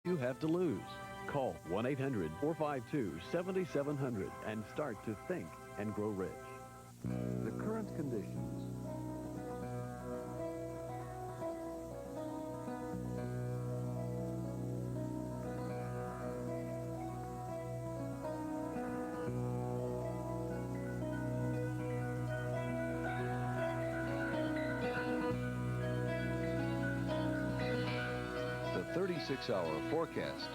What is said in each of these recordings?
you have to lose. Call 1-800-452-7700 and start to think and grow rich. The current conditions. The 36-hour forecast.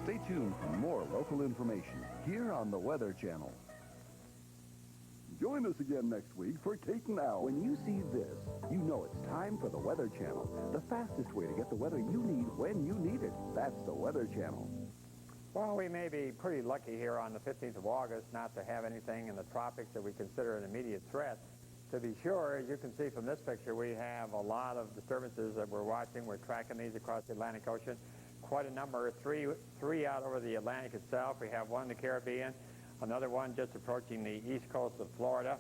Stay tuned for more local information here on the Weather Channel. Join us again next week for Kate and Al. When you see this, you know it's time for the Weather Channel. The fastest way to get the weather you need when you need it. That's the Weather Channel. Well, we may be pretty lucky here on the 15th of August not to have anything in the tropics that we consider an immediate threat. To be sure, as you can see from this picture, we have a lot of disturbances that we're watching. We're tracking these across the Atlantic Ocean. Quite a number, three out over the Atlantic itself. We have one in the Caribbean, another one just approaching the east coast of Florida,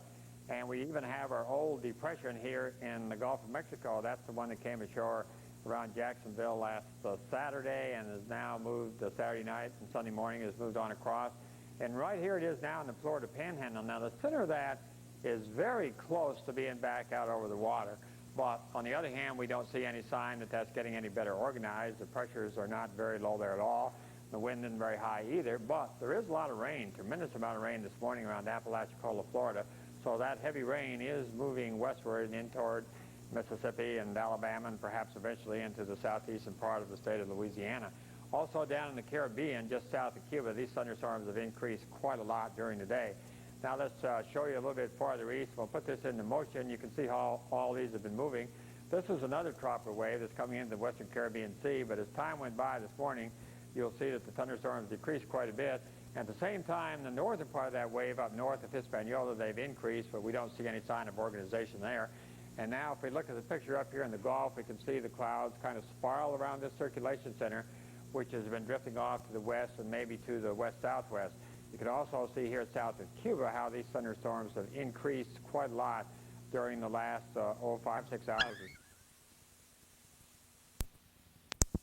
and we even have our old depression here in the Gulf of Mexico. That's the one that came ashore around Jacksonville last Saturday and has now moved Saturday night and Sunday morning, has moved on across. And right here it is now in the Florida Panhandle. Now the center of that is very close to being back out over the water. But on the other hand, we don't see any sign that that's getting any better organized. The pressures are not very low there at all. The wind isn't very high either, but there is a lot of rain, tremendous amount of rain this morning around Apalachicola, Florida. So that heavy rain is moving westward and in toward Mississippi and Alabama and perhaps eventually into the southeastern part of the state of Louisiana. Also down in the Caribbean, just south of Cuba, these thunderstorms have increased quite a lot during the day. Now let's show you a little bit farther east. We'll put this into motion. You can see how all these have been moving. This is another tropical wave that's coming into the western Caribbean Sea, but as time went by this morning, you'll see that the thunderstorms decreased quite a bit. At the same time, the northern part of that wave up north of Hispaniola, they've increased, but we don't see any sign of organization there. And now if we look at the picture up here in the Gulf, we can see the clouds kind of spiral around this circulation center, which has been drifting off to the west and maybe to the west-southwest. You can also see here south of Cuba how these thunderstorms have increased quite a lot during the last 5-6 hours.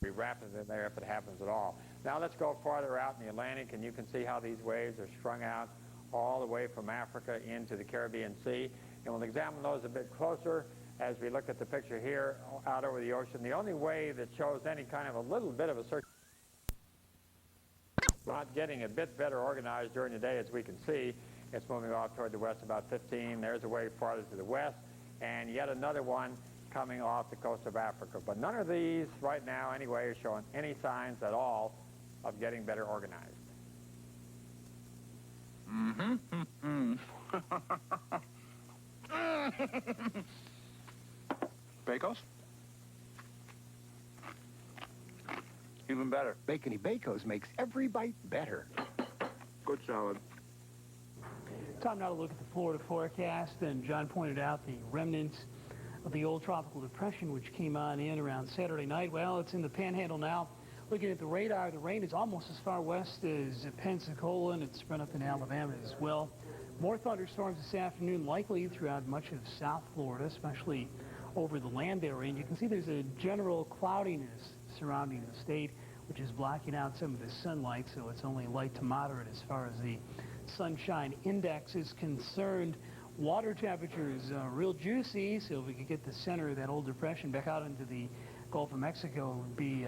Be rapid in there if it happens at all. Now let's go farther out in the Atlantic, and you can see how these waves are strung out all the way from Africa into the Caribbean Sea. And we'll examine those a bit closer as we look at the picture here out over the ocean. The only wave that shows any kind of a little bit of a circulation, not getting a bit better organized during the day, as we can see. It's moving off toward the west about 15. There's a wave farther to the west, and yet another one coming off the coast of Africa. But none of these right now anyway are showing any signs at all of getting better organized. Bacos? Even better. Bacony Bacos makes every bite better. Good salad. Time now to look at the Florida forecast, and John pointed out the remnants of the old tropical depression which came on in around Saturday night. Well, it's in the Panhandle now. Looking at the radar, the rain is almost as far west as Pensacola, and it's spread up in Alabama as well. More thunderstorms this afternoon likely throughout much of South Florida, especially over the land area. And you can see there's a general cloudiness surrounding the state, which is blocking out some of the sunlight, so it's only light to moderate as far as the sunshine index is concerned. Water temperatures real juicy, so if we could get the center of that old depression back out into the Gulf of Mexico, it would be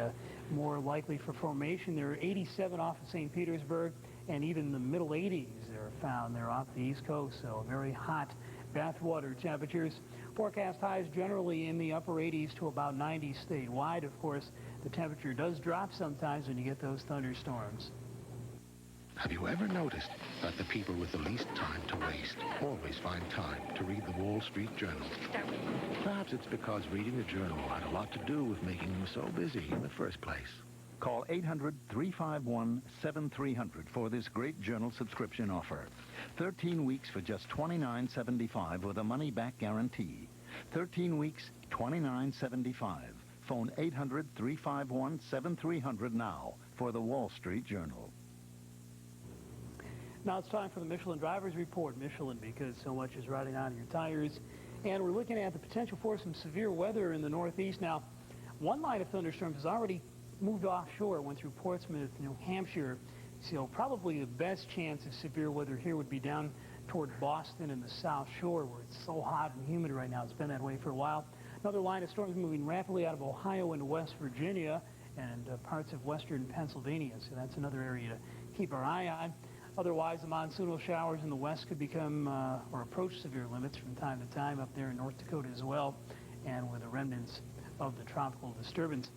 more likely for formation. There are 87 off of St. Petersburg, and even the middle 80s are found there off the East Coast, so very hot bathwater temperatures. Forecast highs generally in the upper 80s to about 90 statewide. Of course, the temperature does drop sometimes when you get those thunderstorms. Have you ever noticed that the people with the least time to waste always find time to read the Wall Street Journal? Perhaps it's because reading the journal had a lot to do with making them so busy in the first place. Call 800-351-7300 for this great journal subscription offer. 13 weeks for just $29.75 with a money-back guarantee. 13 weeks, $29.75. Phone 800-351-7300 now for the Wall Street Journal. Now it's time for the Michelin Drivers Report. Michelin, because so much is riding on your tires. And we're looking at the potential for some severe weather in the Northeast. Now, one line of thunderstorms has already moved offshore, went through Portsmouth, New Hampshire. So probably the best chance of severe weather here would be down toward Boston and the South Shore, where it's so hot and humid right now. It's been that way for a while. Another line of storms moving rapidly out of Ohio into West Virginia and parts of western Pennsylvania. So that's another area to keep our eye on. Otherwise, the monsoonal showers in the west could become or approach severe limits from time to time up there in North Dakota as well, and with the remnants of the tropical disturbance.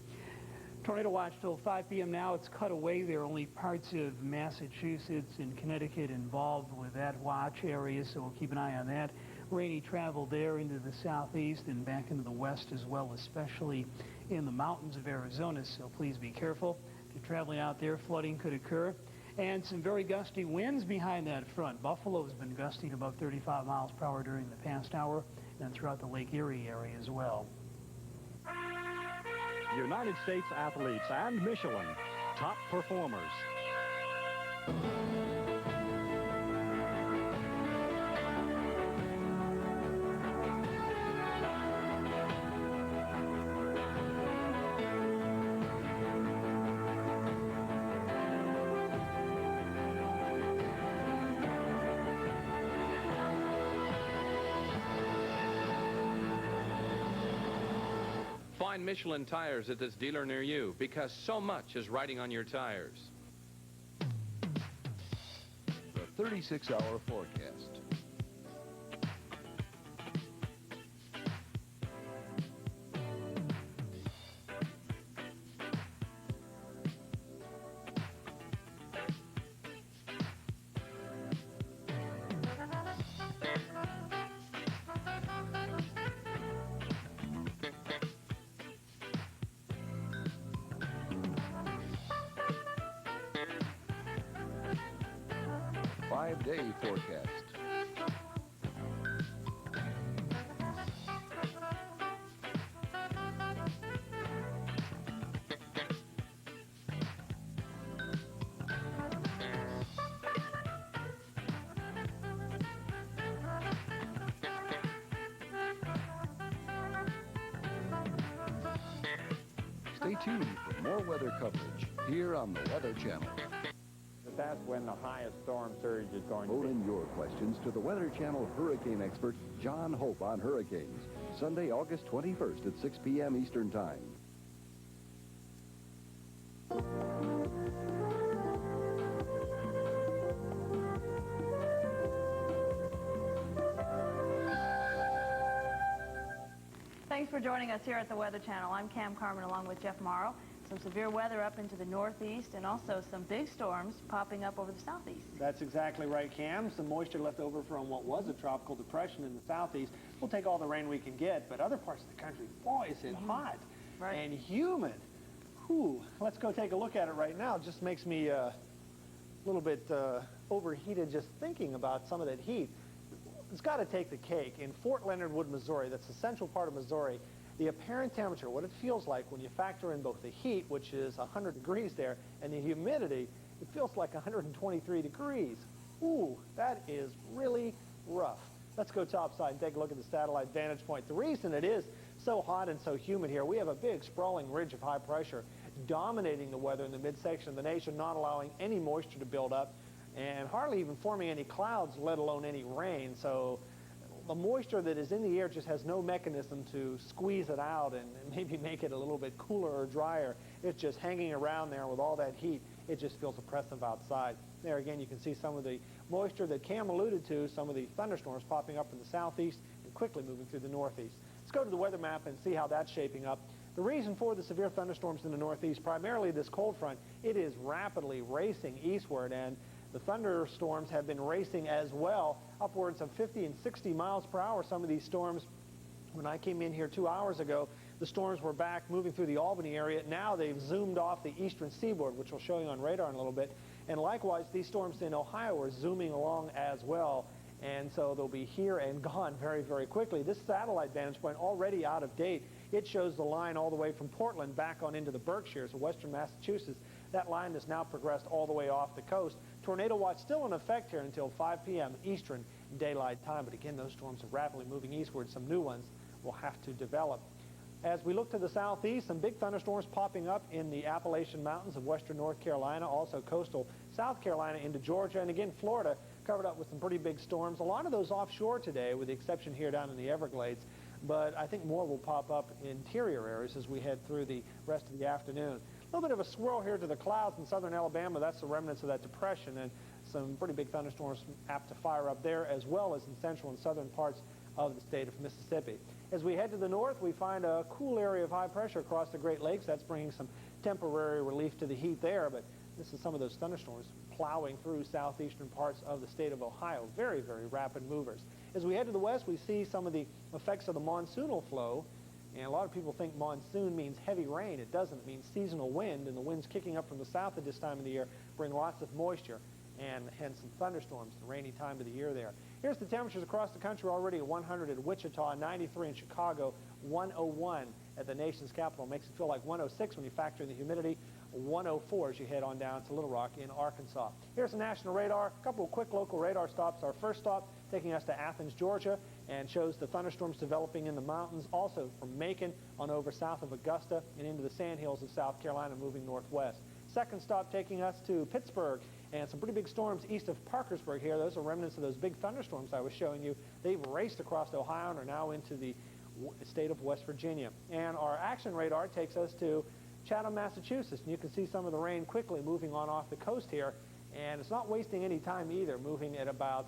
Tornado watch till 5 p.m. now. It's cut away. There are only parts of Massachusetts and Connecticut involved with that watch area, so we'll keep an eye on that. Rainy travel there into the southeast and back into the west as well, especially in the mountains of Arizona, so please be careful. If you're traveling out there, flooding could occur. And some very gusty winds behind that front. Buffalo has been gusting above 35 miles per hour during the past hour, and throughout the Lake Erie area as well. United States athletes and Michelin, top performers. 'Find Michelin tires at this dealer near you, because so much is riding on your tires. The 36-hour forecast. Five-day forecast. Stay tuned for more weather coverage here on the Weather Channel. That's when the highest storm surge is going to Phone be. in your questions to the Weather Channel hurricane expert, John Hope, on hurricanes. Sunday, August 21st at 6 p.m. Eastern Time. Thanks for joining us here at the Weather Channel. I'm Cam Carmen along with Jeff Morrow. Some severe weather up into the northeast and also some big storms popping up over the southeast. That's exactly right, Cam. Some moisture left over from what was a tropical depression in the southeast. We'll take all the rain we can get, but other parts of the country, boy, is it hot and humid. Whew. Let's go take a look at it right now. It just makes me a little bit overheated just thinking about some of that heat. It's got to take the cake. In Fort Leonard Wood, Missouri, that's the central part of Missouri, the apparent temperature, what it feels like when you factor in both the heat, which is 100 degrees there, and the humidity, it feels like 123 degrees. Ooh, that is really rough. Let's go topside and take a look at the satellite vantage point. The reason it is so hot and so humid here, we have a big sprawling ridge of high pressure dominating the weather in the midsection of the nation, not allowing any moisture to build up and hardly even forming any clouds, let alone any rain. So the moisture that is in the air just has no mechanism to squeeze it out and maybe make it a little bit cooler or drier. It's just hanging around there with all that heat. It just feels oppressive outside. There again, you can see some of the moisture that Cam alluded to, some of the thunderstorms popping up in the southeast and quickly moving through the northeast. Let's go to the weather map and see how that's shaping up. The reason for the severe thunderstorms in the northeast, primarily this cold front, it is rapidly racing eastward, and The thunderstorms have been racing as well, upwards of 50 and 60 miles per hour. Some of these storms, when I came in here 2 hours ago, the storms were back moving through the Albany area. Now they've zoomed off the eastern seaboard, which we'll show you on radar in a little bit. And likewise, these storms in Ohio are zooming along as well. And so they'll be here and gone very, very quickly. This satellite vantage point already out of date. It shows the line all the way from Portland back on into the Berkshires of western Massachusetts. That line has now progressed all the way off the coast. Tornado watch still in effect here until 5 p.m. Eastern Daylight Time. But again, those storms are rapidly moving eastward. Some new ones will have to develop. As we look to the southeast, some big thunderstorms popping up in the Appalachian Mountains of western North Carolina, also coastal South Carolina into Georgia, and again, Florida covered up with some pretty big storms. A lot of those offshore today, with the exception here down in the Everglades, but I think more will pop up in interior areas as we head through the rest of the afternoon. A little bit of a swirl here to the clouds in southern Alabama. That's the remnants of that depression, and some pretty big thunderstorms apt to fire up there, as well as in central and southern parts of the state of Mississippi. As we head to the north, we find a cool area of high pressure across the Great Lakes. That's bringing some temporary relief to the heat there, but this is some of those thunderstorms plowing through southeastern parts of the state of Ohio. Very, very rapid movers. As we head to the west, we see some of the effects of the monsoonal flow. And a lot of people think monsoon means heavy rain. It doesn't. It means seasonal wind, and the winds kicking up from the south at this time of the year bring lots of moisture and hence some thunderstorms, the rainy time of the year there. Here's the temperatures across the country already at 100 at Wichita, 93 in Chicago, 101 at the nation's capital. Makes it feel like 106 when you factor in the humidity, 104 as you head on down to Little Rock in Arkansas. Here's the national radar. A couple of quick local radar stops. Our first stop taking us to Athens, Georgia, and shows the thunderstorms developing in the mountains, also from Macon on over south of Augusta and into the sandhills of South Carolina, moving northwest. Second stop taking us to Pittsburgh, and some pretty big storms east of Parkersburg here. Those are remnants of those big thunderstorms I was showing you. They've raced across Ohio and are now into the state of West Virginia. And our action radar takes us to Chatham, Massachusetts, and you can see some of the rain quickly moving on off the coast here, and it's not wasting any time either, moving at about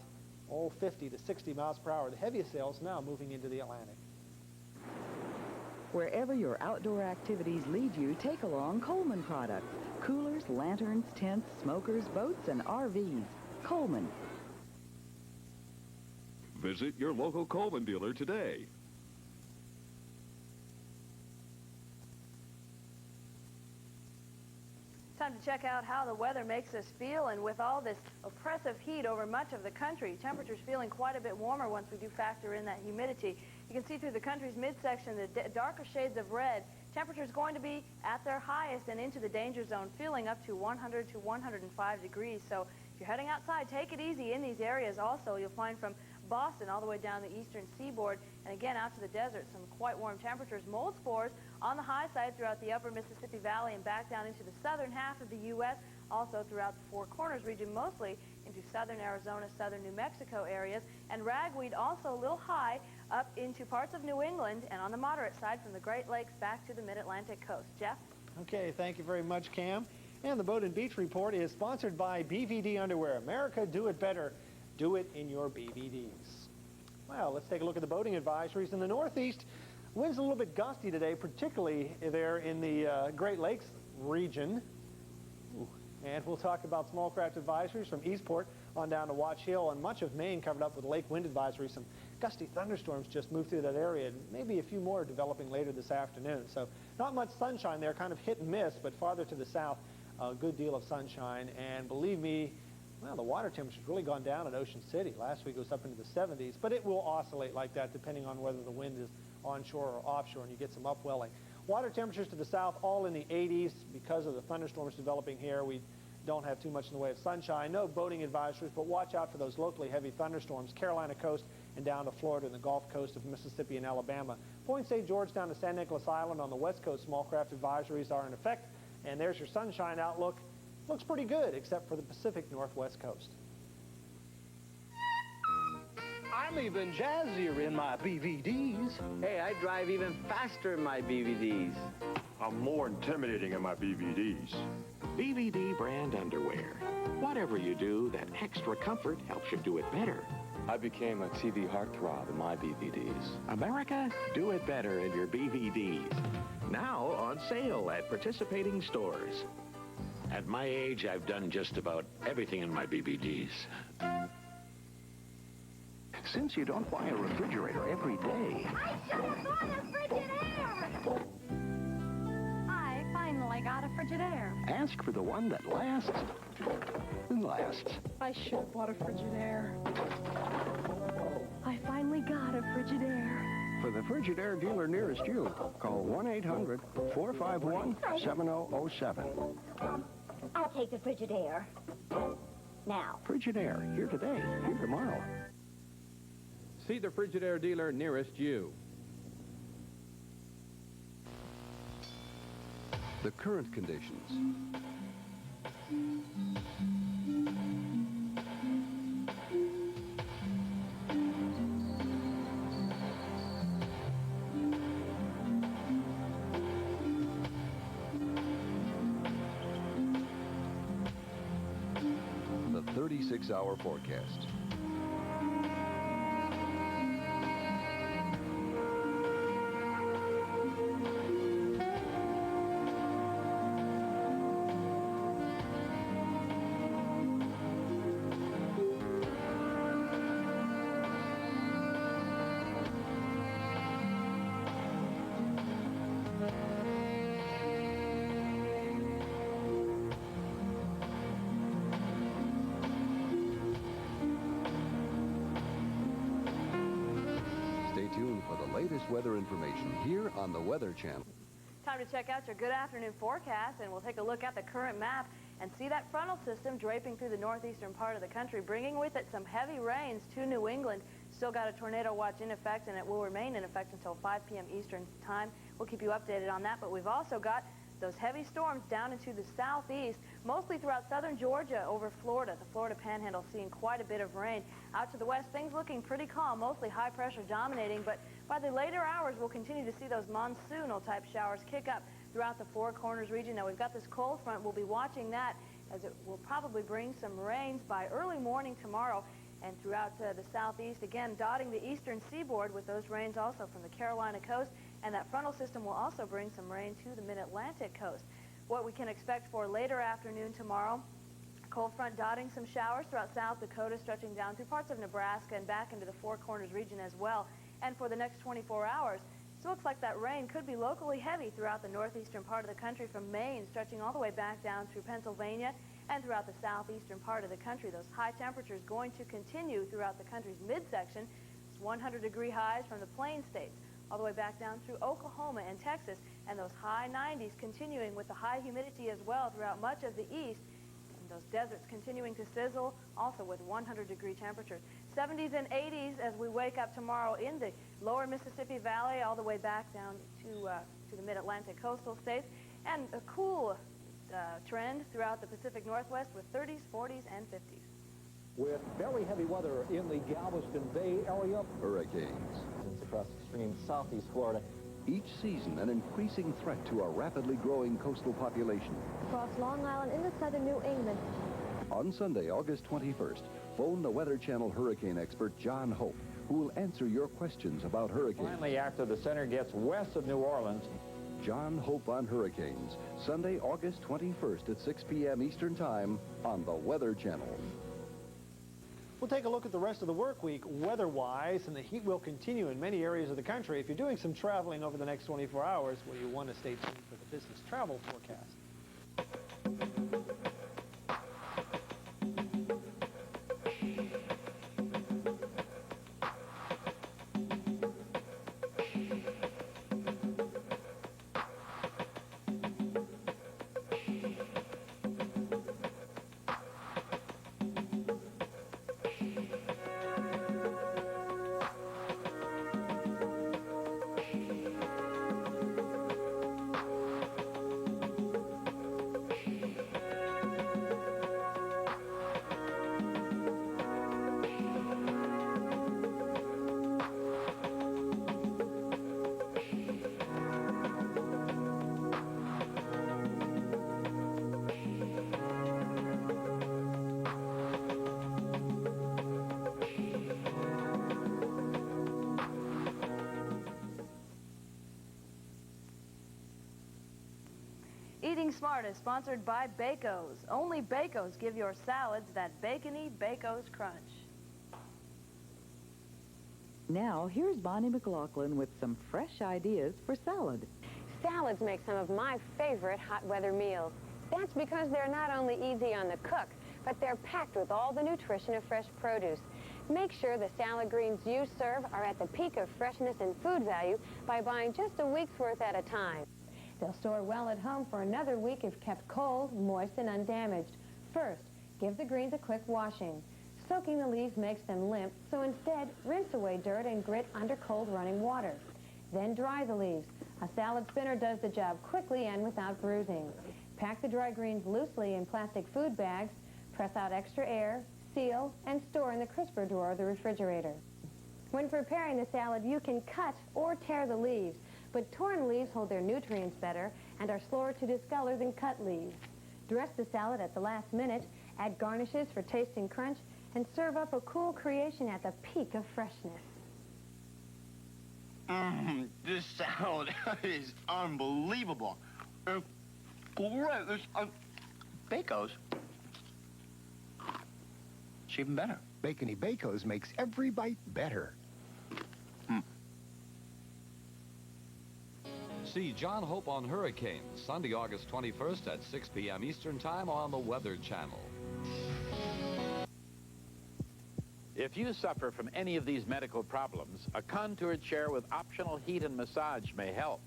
50 to 60 miles per hour. The heaviest sails now moving into the Atlantic. Wherever your outdoor activities lead you, take along Coleman products. Coolers, lanterns, tents, smokers, boats, and RVs. Coleman. Visit your local Coleman dealer today. Time to check out how the weather makes us feel, and with all this oppressive heat over much of the country, temperatures feeling quite a bit warmer once we do factor in that humidity. You can see through the country's midsection the darker shades of red. Temperatures going to be at their highest and into the danger zone, feeling up to 100 to 105 degrees. So if you're heading outside, take it easy in these areas. Also, you'll find from Boston all the way down the eastern seaboard and again out to the desert, some quite warm temperatures. Mold spores on the high side throughout the upper Mississippi Valley and back down into the southern half of the U.S., also throughout the Four Corners region, mostly into southern Arizona, southern New Mexico areas, and ragweed also a little high up into parts of New England and on the moderate side from the Great Lakes back to the mid-Atlantic coast. Jeff? Okay, thank you very much, Cam. And the Boat and Beach Report is sponsored by BVD Underwear. America, do it better. Do it in your BVDs. Well, let's take a look at the boating advisories. In the Northeast, winds a little bit gusty today, particularly there in the Great Lakes region. And we'll talk about small craft advisories from Eastport on down to Watch Hill, and much of Maine covered up with lake wind advisory. Some gusty thunderstorms just moved through that area, and maybe a few more developing later this afternoon. So not much sunshine there, kind of hit and miss, but farther to the south, a good deal of sunshine. And believe me, well, the water temperature's really gone down at Ocean City. Last week it was up into the 70s, but it will oscillate like that depending on whether the wind is onshore or offshore, and you get some upwelling. Water temperatures to the south all in the 80s because of the thunderstorms developing here. We don't have too much in the way of sunshine. No boating advisories, but watch out for those locally heavy thunderstorms, Carolina coast and down to Florida and the Gulf Coast of Mississippi and Alabama. Point St. George down to San Nicolas Island on the west coast, small craft advisories are in effect. And there's your sunshine outlook. Looks pretty good, except for the Pacific Northwest coast. I'm even jazzier in my BVDs. Hey, I drive even faster in my BVDs. I'm more intimidating in my BVDs. BVD brand underwear. Whatever you do, that extra comfort helps you do it better. I became a TV heartthrob in my BVDs. America, do it better in your BVDs. Now on sale at participating stores. At my age, I've done just about everything in my BVDs. Since you don't buy a refrigerator every day, I should have bought a Frigidaire! I finally got a Frigidaire. ask for the one that lasts and lasts. I should have bought a Frigidaire. I finally got a Frigidaire. For the Frigidaire dealer nearest you, call 1-800-451-7007. I'll take the Frigidaire. Now. Frigidaire, here today, here tomorrow. See the Frigidaire dealer nearest you. The current conditions. The 36-hour forecast. Stay tuned for the latest weather information here on the Weather Channel. Time to check out your good afternoon forecast, and we'll take a look at the current map and see that frontal system draping through the northeastern part of the country, bringing with it some heavy rains to New England. Still got a tornado watch in effect, and it will remain in effect until 5 p.m. Eastern time. We'll keep you updated on that, but we've also got those heavy storms down into the southeast, mostly throughout southern Georgia over Florida. The Florida Panhandle seeing quite a bit of rain. Out to the west, things looking pretty calm, mostly high pressure dominating, but by the later hours, we'll continue to see those monsoonal type showers kick up throughout the Four Corners region. Now, we've got this cold front. We'll be watching that as it will probably bring some rains by early morning tomorrow and throughout the southeast, again, dotting the eastern seaboard with those rains also from the Carolina coast, and that frontal system will also bring some rain to the mid-Atlantic coast. What we can expect for later afternoon tomorrow, cold front dotting some showers throughout South Dakota, stretching down through parts of Nebraska and back into the Four Corners region as well. And for the next 24 hours, it looks like that rain could be locally heavy throughout the northeastern part of the country from Maine, stretching all the way back down through Pennsylvania and throughout the southeastern part of the country. Those high temperatures going to continue throughout the country's midsection. It's 100-degree highs from the Plain States all the way back down through Oklahoma and Texas, and those high 90s continuing with the high humidity as well throughout much of the east. And those deserts continuing to sizzle, also with 100-degree temperatures. 70s and 80s as we wake up tomorrow in the lower Mississippi Valley all the way back down to the mid-Atlantic coastal states, and a cool trend throughout the Pacific Northwest with 30s, 40s, and 50s. With very heavy weather in the Galveston Bay area. Hurricanes. Across extreme southeast Florida. Each season, an increasing threat to our rapidly growing coastal population. Across Long Island into southern New England. On Sunday, August 21st, phone the Weather Channel hurricane expert John Hope, who will answer your questions about hurricanes. Finally, after the center gets west of New Orleans. John Hope on hurricanes, Sunday, August 21st at 6 p.m. Eastern Time on the Weather Channel. We'll take a look at the rest of the work week weather-wise, and the heat will continue in many areas of the country. If you're doing some traveling over the next 24 hours, well, you want to stay tuned for the business travel forecast. Eating Smart is sponsored by Bacos. Only Bacos give your salads that bacony Bacos crunch. Now, here's Bonnie McLaughlin with some fresh ideas for salad. Salads make some of my favorite hot weather meals. That's because they're not only easy on the cook, but they're packed with all the nutrition of fresh produce. Make sure the salad greens you serve are at the peak of freshness and food value by buying just a week's worth at a time. They'll store well at home for another week if kept cold, moist, and undamaged. First, give the greens a quick washing. Soaking the leaves makes them limp, so instead, rinse away dirt and grit under cold running water. Then dry the leaves. A salad spinner does the job quickly and without bruising. Pack the dry greens loosely in plastic food bags, press out extra air, seal, and store in the crisper drawer of the refrigerator. When preparing the salad, you can cut or tear the leaves, but torn leaves hold their nutrients better and are slower to discolor than cut leaves. Dress the salad at the last minute, add garnishes for taste and crunch, and serve up a cool creation at the peak of freshness. This salad is unbelievable. Great. This, Bacos. It's even better. Bacony Bacos makes every bite better. See John Hope on Hurricanes, Sunday, August 21st at 6 p.m. Eastern Time on the Weather Channel. If you suffer from any of these medical problems, a contour chair with optional heat and massage may help.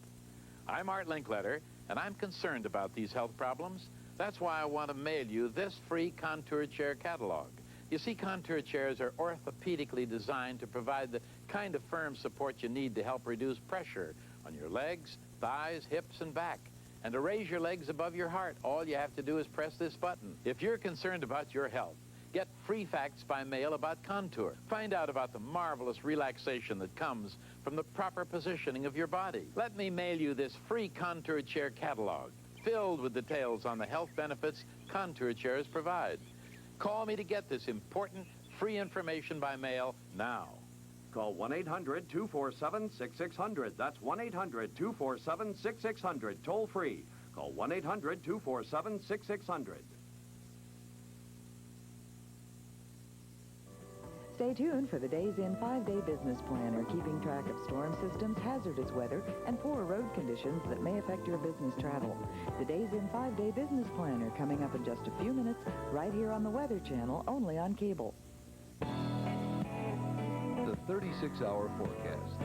I'm Art Linkletter, and I'm concerned about these health problems. That's why I want to mail you this free contour chair catalog. You see, contour chairs are orthopedically designed to provide the kind of firm support you need to help reduce pressure on your legs, thighs, hips, and back. And to raise your legs above your heart, all you have to do is press this button. If you're concerned about your health, get free facts by mail about Contour. Find out about the marvelous relaxation that comes from the proper positioning of your body. Let me mail you this free Contour chair catalog, filled with details on the health benefits Contour chairs provide. Call me to get this important free information by mail now. Call 1-800-247-6600. That's 1-800-247-6600. Toll free. Call 1-800-247-6600. Stay tuned for the Days In 5-Day Business Planner, keeping track of storm systems, hazardous weather, and poor road conditions that may affect your business travel. The Days In 5-Day Business Planner coming up in just a few minutes, right here on the Weather Channel, only on cable. The 36-hour forecast.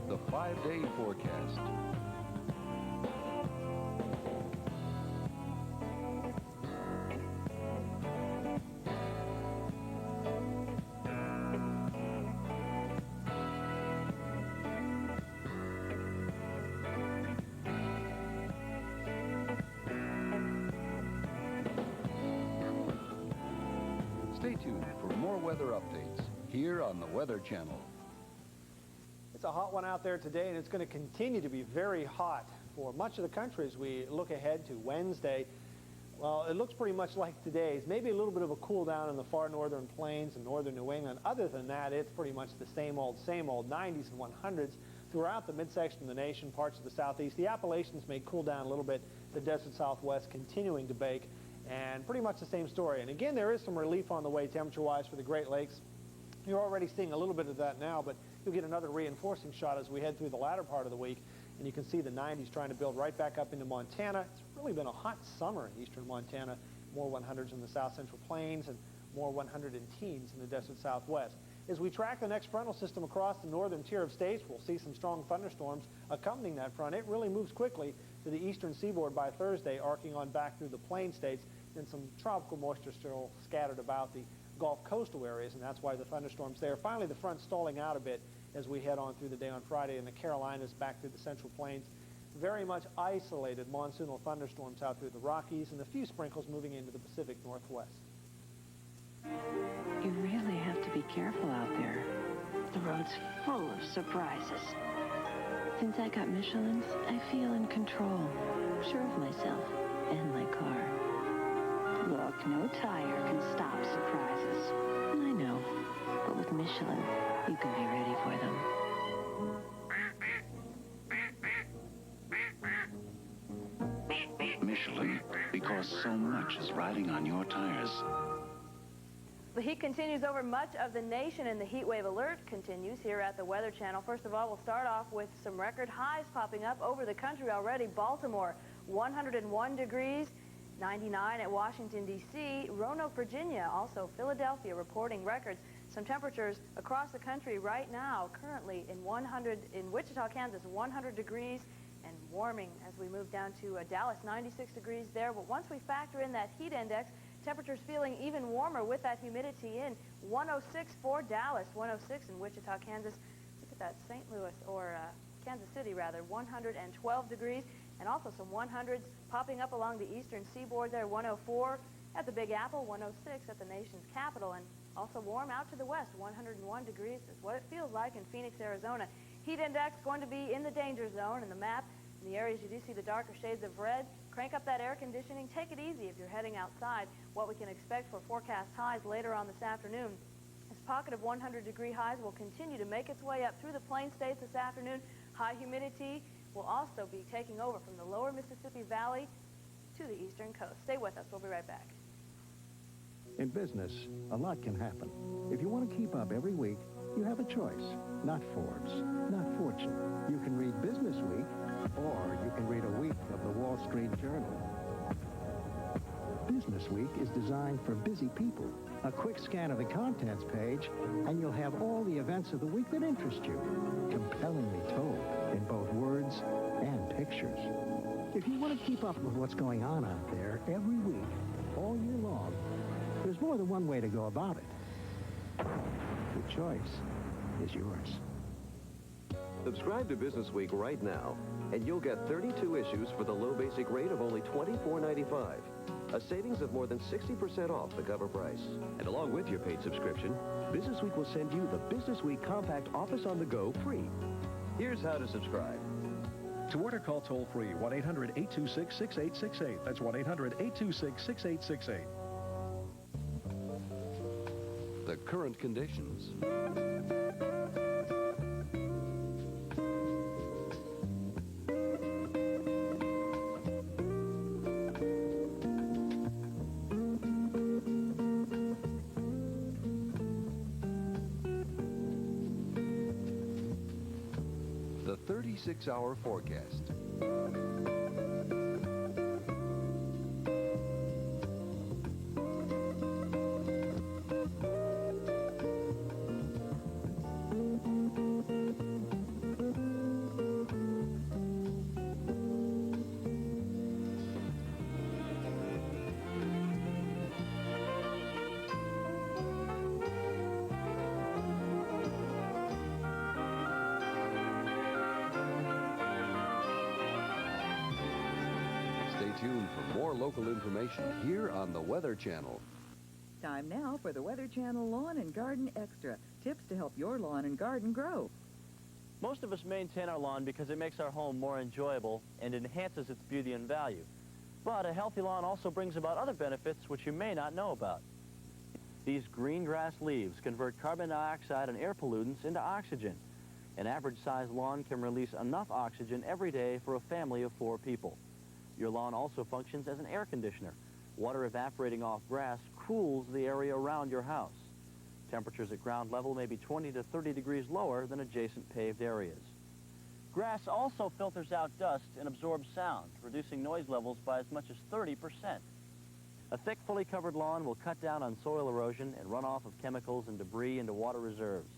The 5-day forecast. Stay tuned for more weather updates here on the Weather Channel. It's a hot one out there today, and it's going to continue to be very hot for much of the country as we look ahead to Wednesday. Well, it looks pretty much like today's. Maybe a little bit of a cool down in the far northern plains and northern New England. Other than that, it's pretty much the same old 90s and 100s throughout the midsection of the nation, parts of the southeast. The Appalachians may cool down a little bit. The desert southwest continuing to bake, and pretty much the same story. And again, there is some relief on the way temperature-wise for the Great Lakes. You're already seeing a little bit of that now, but you'll get another reinforcing shot as we head through the latter part of the week. And you can see the 90s trying to build right back up into Montana. It's really been a hot summer in eastern Montana. More 100s in the south central plains and more 100 in teens in the desert southwest. As we track the next frontal system across the northern tier of states, we'll see some strong thunderstorms accompanying that front. It really moves quickly to the eastern seaboard by Thursday, arcing on back through the plain states, and some tropical moisture still scattered about the Gulf coastal areas, and that's why the thunderstorms there. Finally, the front stalling out a bit as we head on through the day on Friday in the Carolinas back through the central plains. Very much isolated monsoonal thunderstorms out through the Rockies and a few sprinkles moving into the Pacific Northwest. careful out there. The road's full of surprises. Since I got Michelin's, I feel in control, sure of myself and my car. Look, no tire can stop surprises. I know, but with Michelin, you can be ready for them. Michelin, because so much is riding on your tires. The heat continues over much of the nation, and the heat wave alert continues here at the Weather Channel. First of all, we'll start off with some record highs popping up over the country already. Baltimore, 101 degrees, 99 at Washington, D.C. Roanoke, Virginia, also Philadelphia reporting records. Some temperatures across the country right now, currently in Wichita, Kansas, 100 degrees and warming as we move down to Dallas, 96 degrees there. But once we factor in that heat index, temperatures feeling even warmer with that humidity in. 106 for Dallas, 106 in Wichita, Kansas. Look at that, St. Louis, or Kansas City rather, 112 degrees. And also some 100s popping up along the eastern seaboard there, 104 at the Big Apple, 106 at the nation's capital. And also warm out to the west, 101 degrees is what it feels like in Phoenix, Arizona. Heat index going to be in the danger zone in the map. In the areas you do see the darker shades of red, crank up that air conditioning. Take it easy if you're heading outside. What we can expect for forecast highs later on this afternoon. This pocket of 100-degree highs will continue to make its way up through the plain states this afternoon. High humidity will also be taking over from the lower Mississippi Valley to the eastern coast. Stay with us. We'll be right back. In business, a lot can happen. If you want to keep up every week, you have a choice. Not Forbes, not Fortune. You can read Business Week, or you can read a week of the Wall Street Journal. Business Week is designed for busy people. A quick scan of the contents page, and you'll have all the events of the week that interest you, compellingly told in both words and pictures. If you want to keep up with what's going on out there every week, all year long, there's more than one way to go about it. The choice is yours. Subscribe to Business Week right now, and you'll get 32 issues for the low basic rate of only $24.95. A savings of more than 60% off the cover price. And along with your paid subscription, Business Week will send you the Business Week Compact Office on the Go free. Here's how to subscribe. To order, call toll-free, 1-800-826-6868. That's 1-800-826-6868. The current conditions. The 36-hour forecast. Stay tuned for more local information here on the Weather Channel. Time now for the Weather Channel Lawn and Garden Extra. Tips to help your lawn and garden grow. Most of us maintain our lawn because it makes our home more enjoyable and enhances its beauty and value. But a healthy lawn also brings about other benefits which you may not know about. These green grass leaves convert carbon dioxide and air pollutants into oxygen. An average-sized lawn can release enough oxygen every day for a family of 4 people. Your lawn also functions as an air conditioner. Water evaporating off grass cools the area around your house. Temperatures at ground level may be 20 to 30 degrees lower than adjacent paved areas. Grass also filters out dust and absorbs sound, reducing noise levels by as much as 30%. A thick, fully covered lawn will cut down on soil erosion and runoff of chemicals and debris into water reserves.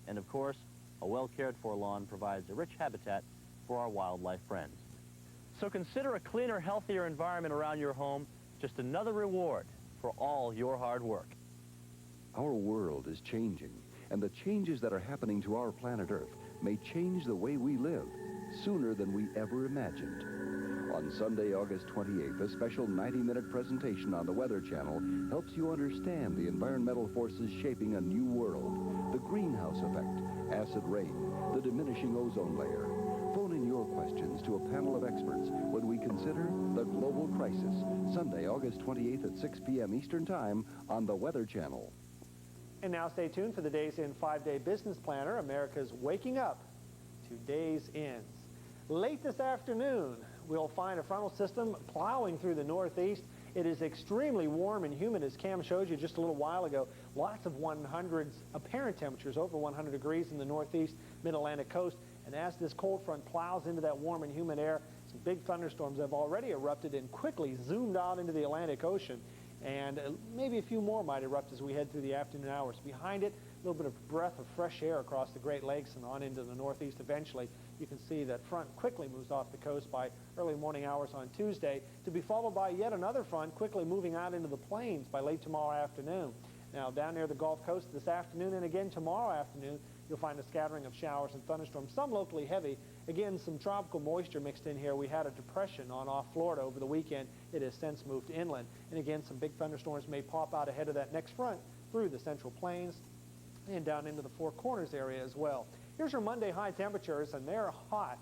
And of course, a well-cared-for lawn provides a rich habitat for our wildlife friends. So consider a cleaner, healthier environment around your home just another reward for all your hard work. Our world is changing, and the changes that are happening to our planet Earth may change the way we live sooner than we ever imagined. On Sunday, August 28th, a special 90-minute presentation on the Weather Channel helps you understand the environmental forces shaping a new world. The greenhouse effect, acid rain, the diminishing ozone layer. Phone in your questions to a panel of experts when we consider the global crisis. Sunday, August 28th at 6 p.m. Eastern Time on the Weather Channel. And now stay tuned for the Days In 5-Day Business Planner, America's Waking Up to Days Ins. Late this afternoon, we'll find a frontal system plowing through the northeast. It is extremely warm and humid, as Cam showed you just a little while ago. Lots of 100s, apparent temperatures over 100 degrees in the northeast, mid-Atlantic coast. And as this cold front plows into that warm and humid air, some big thunderstorms have already erupted and quickly zoomed out into the Atlantic Ocean. And maybe a few more might erupt as we head through the afternoon hours. Behind it, a little bit of breath of fresh air across the Great Lakes and on into the northeast eventually. You can see that front quickly moves off the coast by early morning hours on Tuesday, to be followed by yet another front quickly moving out into the plains by late tomorrow afternoon. Now, down near the Gulf Coast this afternoon and again tomorrow afternoon, you'll find a scattering of showers and thunderstorms, some locally heavy. Again, some tropical moisture mixed in here. We had a depression on off Florida over the weekend. It has since moved inland. And again, some big thunderstorms may pop out ahead of that next front through the central plains and down into the Four Corners area as well. Here's your Monday high temperatures, and they're hot,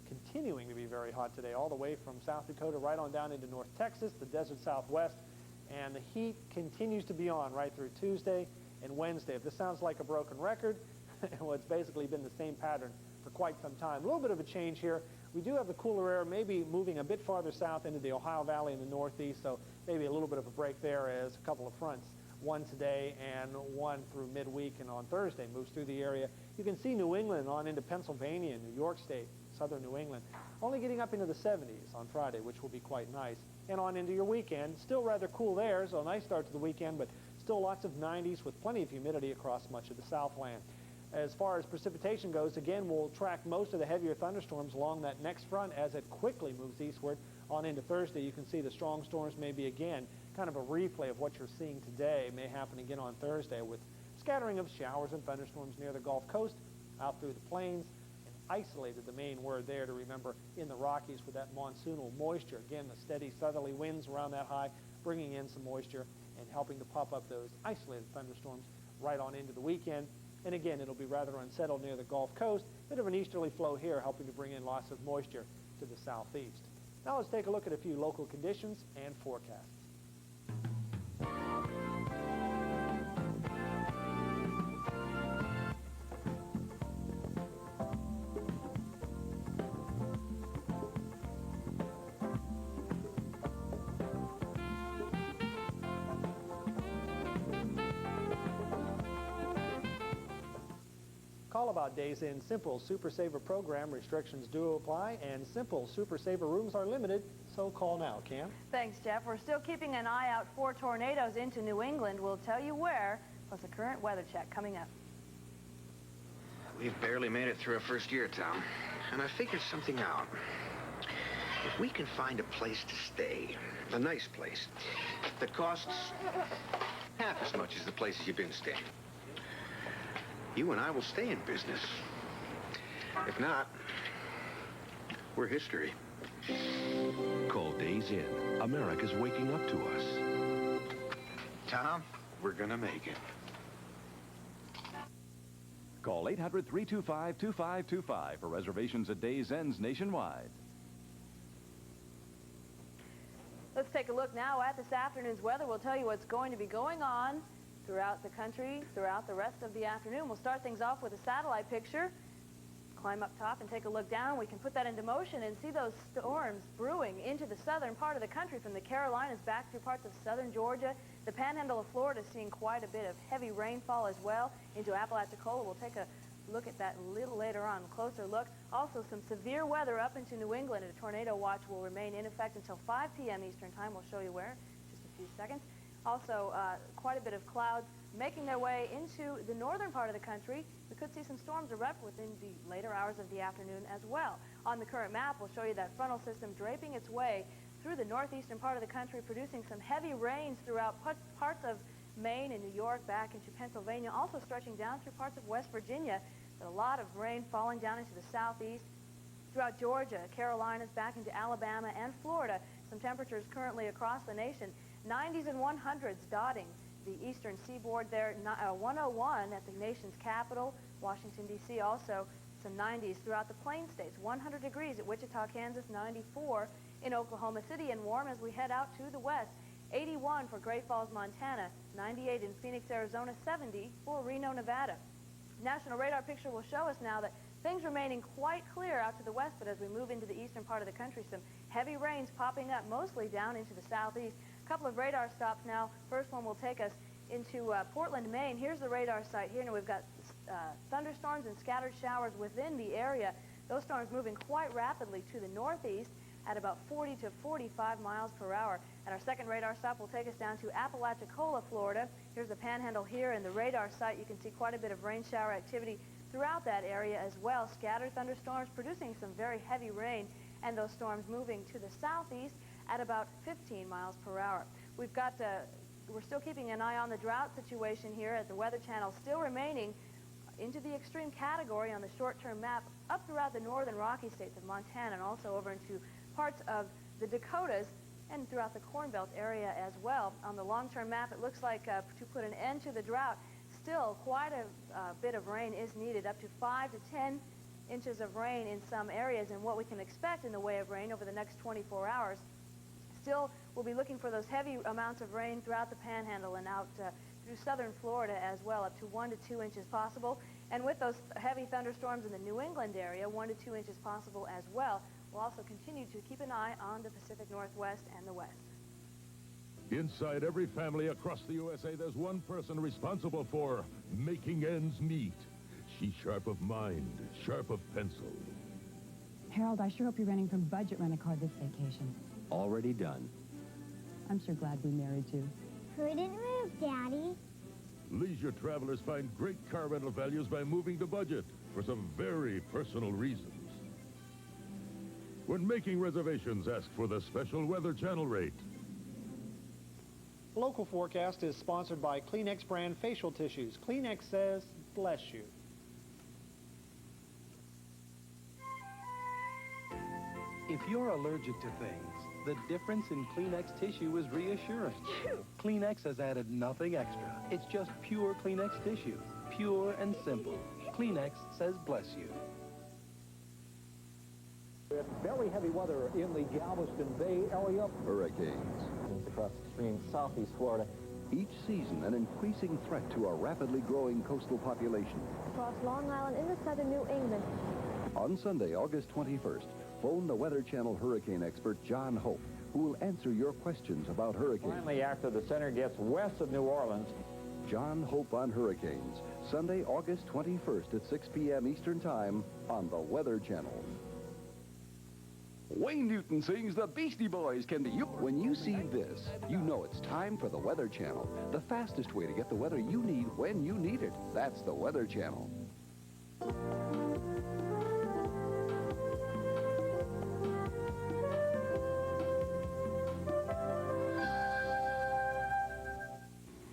continuing to be very hot today, all the way from South Dakota right on down into North Texas, the desert Southwest, and the heat continues to be on right through Tuesday and Wednesday. If this sounds like a broken record, well, it's basically been the same pattern for quite some time. A little bit of a change here. We do have the cooler air maybe moving a bit farther south into the Ohio Valley in the northeast, so maybe a little bit of a break there as a couple of fronts, one today and one through midweek and on Thursday, moves through the area. You can see New England on into Pennsylvania and New York State, southern New England, only getting up into the 70s on Friday, which will be quite nice. And on into your weekend, still rather cool there, so a nice start to the weekend, but still lots of 90s with plenty of humidity across much of the Southland. As far as precipitation goes, again, we'll track most of the heavier thunderstorms along that next front as it quickly moves eastward. On into Thursday, you can see the strong storms may be again kind of a replay of what you're seeing today. May happen again on Thursday with scattering of showers and thunderstorms near the Gulf Coast, out through the plains, and isolated, the main word there to remember, in the Rockies with that monsoonal moisture. Again, the steady southerly winds around that high, bringing in some moisture and helping to pop up those isolated thunderstorms right on into the weekend. And again, it'll be rather unsettled near the Gulf Coast. Bit of an easterly flow here, helping to bring in lots of moisture to the southeast. Now let's take a look at a few local conditions and forecasts. Call about Days In Simple Super Saver program. Restrictions do apply, and Simple Super Saver rooms are limited, so call now. Cam? Thanks, Jeff. We're still keeping an eye out for tornadoes into New England. We'll tell you where, plus a current weather check coming up. We've barely made it through our first year, Tom, and I figured something out. If we can find a place to stay, a nice place, that costs half as much as the places you've been staying, you and I will stay in business. If not, we're history. Call Days In. America's waking up to us. Tom, we're gonna make it. Call 800-325-2525 for reservations at Days Ends nationwide. Let's take a look now at this afternoon's weather. We'll tell you what's going to be going on throughout the country, throughout the rest of the afternoon. We'll start things off with a satellite picture. Climb up top and take a look down. We can put that into motion and see those storms brewing into the southern part of the country, from the Carolinas back through parts of southern Georgia. The panhandle of Florida is seeing quite a bit of heavy rainfall as well into Apalachicola. We'll take a look at that a little later on, a closer look. Also, some severe weather up into New England, and a tornado watch will remain in effect until 5 p.m. Eastern Time. We'll show you where in just a few seconds. Also, quite a bit of clouds making their way into the northern part of the country. We could see some storms erupt within the later hours of the afternoon as well. On the current map, we'll show you that frontal system draping its way through the northeastern part of the country, producing some heavy rains throughout parts of Maine and New York, back into Pennsylvania, also stretching down through parts of West Virginia. But a lot of rain falling down into the southeast, Throughout Georgia, Carolinas, back into Alabama and Florida, some temperatures currently across the nation. 90s and 100s dotting the eastern seaboard there. 101 at the nation's capital, Washington, D.C. also. Some 90s throughout the Plain States. 100 degrees at Wichita, Kansas. 94 in Oklahoma City, and warm as we head out to the west. 81 for Great Falls, Montana. 98 in Phoenix, Arizona. 70 for Reno, Nevada. National radar picture will show us now that things remaining quite clear out to the west, but as we move into the eastern part of the country, some heavy rains popping up mostly down into the southeast. A couple of radar stops now. First one will take us into Portland, Maine. Here's the radar site here. Now we've got thunderstorms and scattered showers within the area. Those storms moving quite rapidly to the northeast at about 40 to 45 miles per hour. And our second radar stop will take us down to Apalachicola, Florida. Here's the panhandle here in the radar site. You can see quite a bit of rain shower activity throughout that area as well. Scattered thunderstorms producing some very heavy rain, and those storms moving to the southeast at about 15 miles per hour. We've got we're still keeping an eye on the drought situation here at the Weather Channel, still remaining into the extreme category on the short-term map up throughout the northern Rocky states of Montana and also over into parts of the Dakotas and throughout the Corn Belt area as well. On the long-term map, it looks like to put an end to the drought, still quite a bit of rain is needed, up to 5 to 10 inches of rain in some areas, and what we can expect in the way of rain over the next 24 hours. Still, we'll be looking for those heavy amounts of rain throughout the Panhandle and out through southern Florida as well, up to 1 to 2 inches possible. And with those heavy thunderstorms in the New England area, 1 to 2 inches possible as well. We'll also continue to keep an eye on the Pacific Northwest and the West. Inside every family across the USA, there's one person responsible for making ends meet. She's sharp of mind, sharp of pencil. Harold, I sure hope you're renting from Budget Rent-A-Car this vacation. Already done. I'm sure glad we married you. Who didn't move, Daddy? Leisure travelers find great car rental values by moving to Budget for some very personal reasons. When making reservations, ask for the special Weather Channel rate. Local forecast is sponsored by Kleenex brand facial tissues. Kleenex says, bless you. If you're allergic to things, the difference in Kleenex tissue is reassuring. Kleenex has added nothing extra. It's just pure Kleenex tissue. Pure and simple. Kleenex says bless you. Very heavy weather in the Galveston Bay area. Hurricanes. Across extreme southeast Florida. Each season, an increasing threat to our rapidly growing coastal population. Across Long Island into southern New England. On Sunday, August 21st, phone the Weather Channel hurricane expert John Hope, who will answer your questions about hurricanes. Finally, after the center gets west of New Orleans. John Hope on hurricanes, Sunday, August 21st at 6 p.m. Eastern Time on the Weather Channel. Wayne Newton sings The Beastie Boys can be yours. When you see this, you know it's time for the Weather Channel. The fastest way to get the weather you need when you need it. That's the Weather Channel.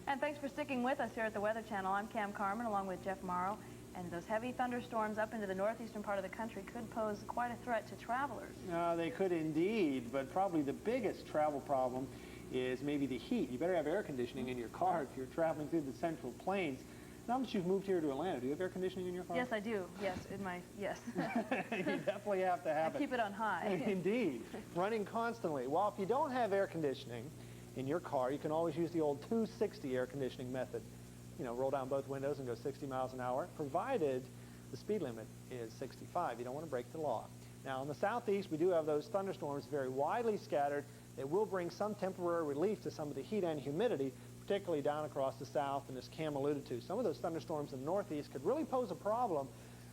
And thanks for sticking with us here at the Weather Channel. I'm Cam Carmen along with Jeff Morrow. And those heavy thunderstorms up into the northeastern part of the country could pose quite a threat to travelers. They could indeed, but probably the biggest travel problem is maybe the heat. You better have air conditioning in your car if you're traveling through the Central Plains. Now that you've moved here to Atlanta, do you have air conditioning in your car? Yes, I do. Yes, yes. You definitely have to have it. Keep it on high. Indeed. Running constantly. Well, if you don't have air conditioning in your car, you can always use the old 260 air conditioning method. You know, roll down both windows and go 60 miles an hour, provided the speed limit is 65. You don't want to break the law. Now, in the southeast, we do have those thunderstorms very widely scattered. They will bring some temporary relief to some of the heat and humidity, particularly down across the south, and as Cam alluded to, some of those thunderstorms in the northeast could really pose a problem.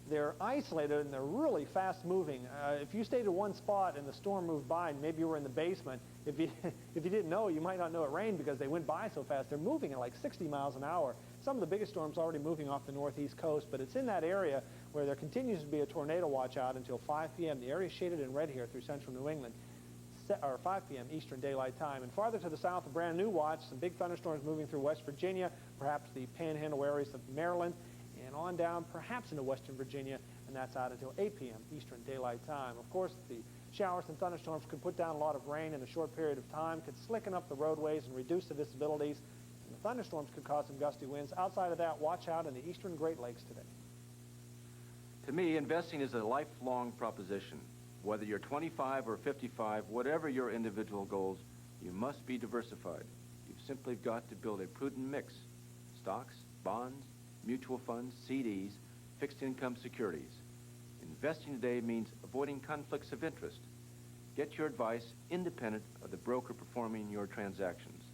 They're isolated and they're really fast moving. If you stayed at one spot and the storm moved by and maybe you were in the basement, if you didn't know, you might not know it rained because they went by so fast. They're moving at like 60 miles an hour. Some of the biggest storms already moving off the northeast coast, but it's in that area where there continues to be a tornado watch out until 5 p.m. The area is shaded in red here through central New England, or 5 p.m. Eastern Daylight Time. And farther to the south, a brand new watch, some big thunderstorms moving through West Virginia, perhaps the panhandle areas of Maryland, and on down perhaps into western Virginia. and that's out until 8 p.m. Eastern Daylight Time. Of course, the showers and thunderstorms could put down a lot of rain in a short period of time, could slicken up the roadways and reduce the visibilities. And the thunderstorms could cause some gusty winds. Outside of that, watch out in the eastern Great Lakes today. To me, investing is a lifelong proposition. Whether you're 25 or 55, whatever your individual goals, you must be diversified. You've simply got to build a prudent mix. Stocks, bonds, mutual funds, CDs, fixed income securities. Investing today means avoiding conflicts of interest. Get your advice independent of the broker performing your transactions.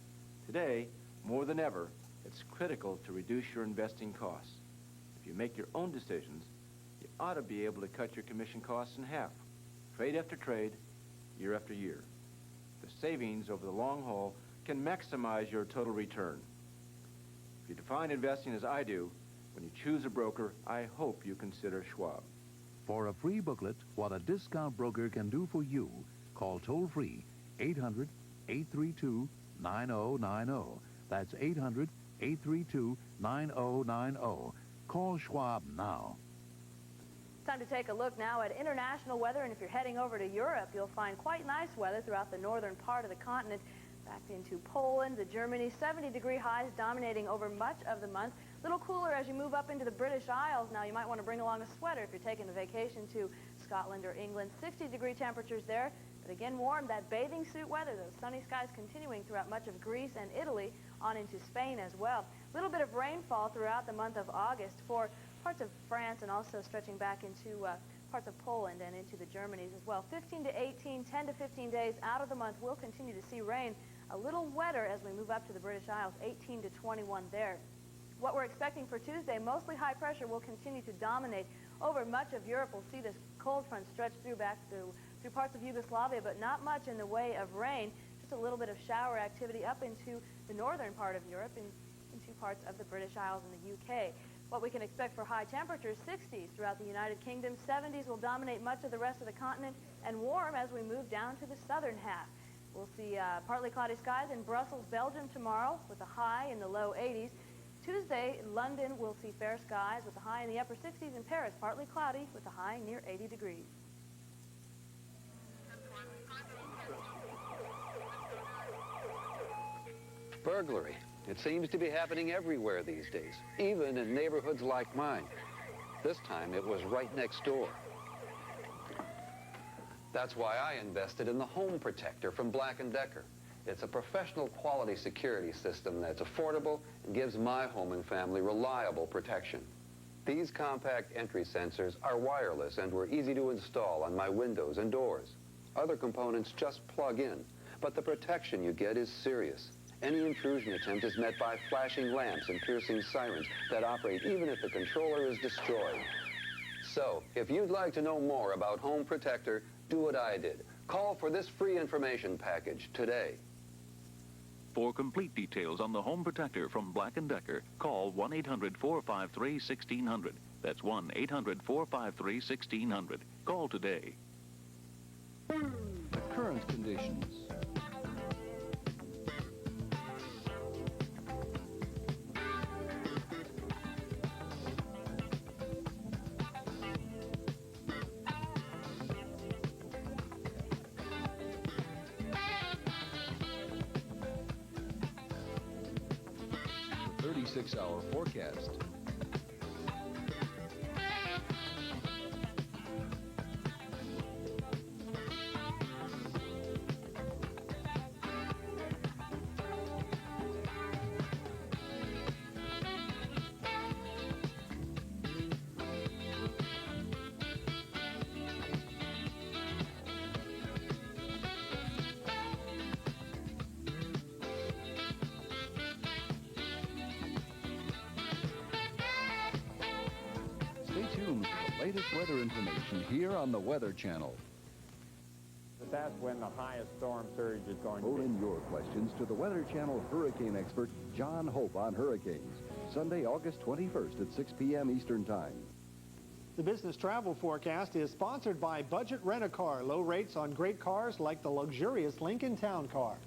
Today, more than ever, it's critical to reduce your investing costs. If you make your own decisions, you ought to be able to cut your commission costs in half, trade after trade, year after year. The savings over the long haul can maximize your total return. If you define investing as I do, when you choose a broker, I hope you consider Schwab. For a free booklet, What a Discount Broker Can Do for You, call toll-free 800-832-9090. That's 800-832-9090. Call Schwab now. Time to take a look now at international weather, and if you're heading over to Europe, you'll find quite nice weather throughout the northern part of the continent. Back into Poland, the Germany, 70-degree highs dominating over much of the month. A little cooler as you move up into the British Isles. Now, you might want to bring along a sweater if you're taking a vacation to Scotland or England. 60-degree temperatures there, but again warm. That bathing suit weather, those sunny skies continuing throughout much of Greece and Italy on into Spain as well. A little bit of rainfall throughout the month of August for parts of France and also stretching back into parts of Poland and into the Germanys as well. 15 to 18, 10 to 15 days out of the month, we'll continue to see rain. A little wetter as we move up to the British Isles, 18 to 21 there. What we're expecting for Tuesday, mostly high pressure will continue to dominate over much of Europe. We'll see this cold front stretch through parts of Yugoslavia, but not much in the way of rain. Just a little bit of shower activity up into the northern part of Europe and into parts of the British Isles and the UK. What we can expect for high temperatures, 60s throughout the United Kingdom. 70s will dominate much of the rest of the continent, and warm as we move down to the southern half. We'll see partly cloudy skies in Brussels, Belgium tomorrow with a high in the low 80s. Tuesday, in London, we'll see fair skies with a high in the upper 60s. In Paris, partly cloudy with a high near 80 degrees. Burglary. It seems to be happening everywhere these days, even in neighborhoods like mine. This time, it was right next door. That's why I invested in the Home Protector from Black & Decker. It's a professional quality security system that's affordable and gives my home and family reliable protection. These compact entry sensors are wireless and were easy to install on my windows and doors. Other components just plug in, but the protection you get is serious. Any intrusion attempt is met by flashing lamps and piercing sirens that operate even if the controller is destroyed. So, if you'd like to know more about Home Protector, do what I did. Call for this free information package today. For complete details on the Home Protector from Black & Decker, call 1-800-453-1600. That's 1-800-453-1600. Call today. Current conditions. The 36-hour forecast. Stay tuned for the latest weather information here on the Weather Channel. But that's when the highest storm surge is going to be. Phone in your questions to the Weather Channel hurricane expert, John Hope, on hurricanes. Sunday, August 21st at 6 p.m. Eastern Time. The business travel forecast is sponsored by Budget Rent-A-Car. Low rates on great cars like the luxurious Lincoln Town Car.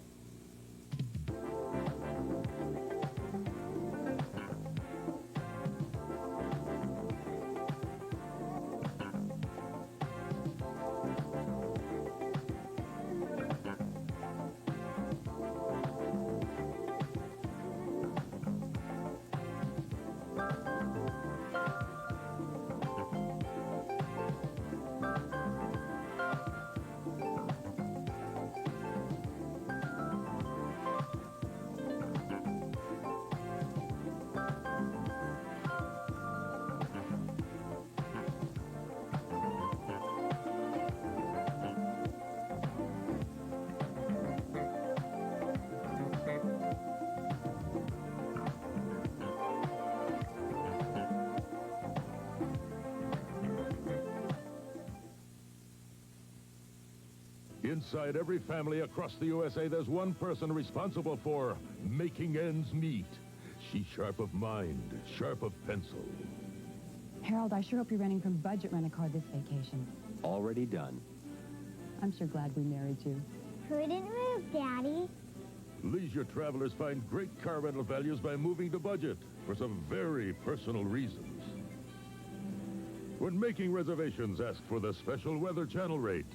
Inside every family across the USA, there's one person responsible for making ends meet. She's sharp of mind, sharp of pencil. Harold, I sure hope you're renting from budget rent-a-car this vacation. Already done. I'm sure glad we married you. Couldn't move, Daddy. Leisure travelers find great car rental values by moving to budget for some very personal reasons. When making reservations, ask for the special Weather Channel rate.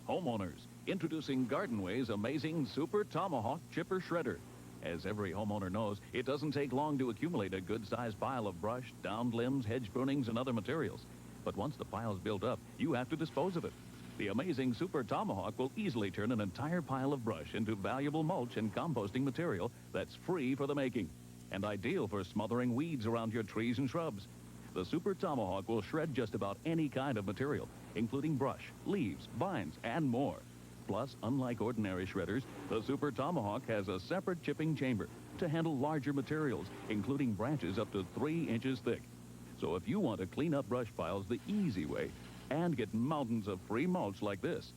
Homeowners, introducing Gardenway's amazing Super Tomahawk Chipper Shredder. As every homeowner knows, it doesn't take long to accumulate a good-sized pile of brush, downed limbs, hedge prunings, and other materials. But once the pile's built up, you have to dispose of it. The amazing Super Tomahawk will easily turn an entire pile of brush into valuable mulch and composting material that's free for the making and ideal for smothering weeds around your trees and shrubs. The Super Tomahawk will shred just about any kind of material, including brush, leaves, vines, and more. Plus, unlike ordinary shredders, the Super Tomahawk has a separate chipping chamber to handle larger materials, including branches up to 3 inches thick. So if you want to clean up brush piles the easy way and get mountains of free mulch like this,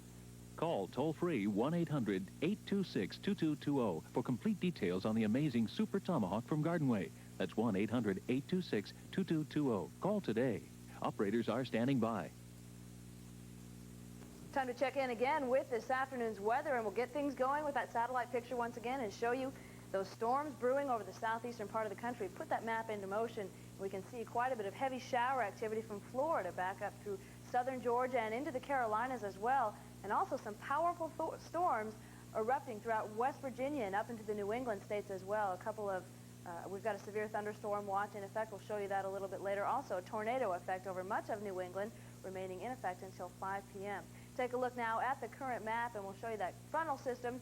call toll-free 1-800-826-2220 for complete details on the amazing Super Tomahawk from Gardenway. That's 1-800-826-2220. Call today. Operators are standing by. Time to check in again with this afternoon's weather, and we'll get things going with that satellite picture once again and show you those storms brewing over the southeastern part of the country. Put that map into motion. We can see quite a bit of heavy shower activity from Florida back up through southern Georgia and into the Carolinas as well, and also some powerful storms erupting throughout West Virginia and up into the New England states as well. A couple of we've got a severe thunderstorm watch in effect. We'll show you that a little bit later. Also, a tornado effect over much of New England, remaining in effect until 5 p.m. Take a look now at the current map, and we'll show you that frontal system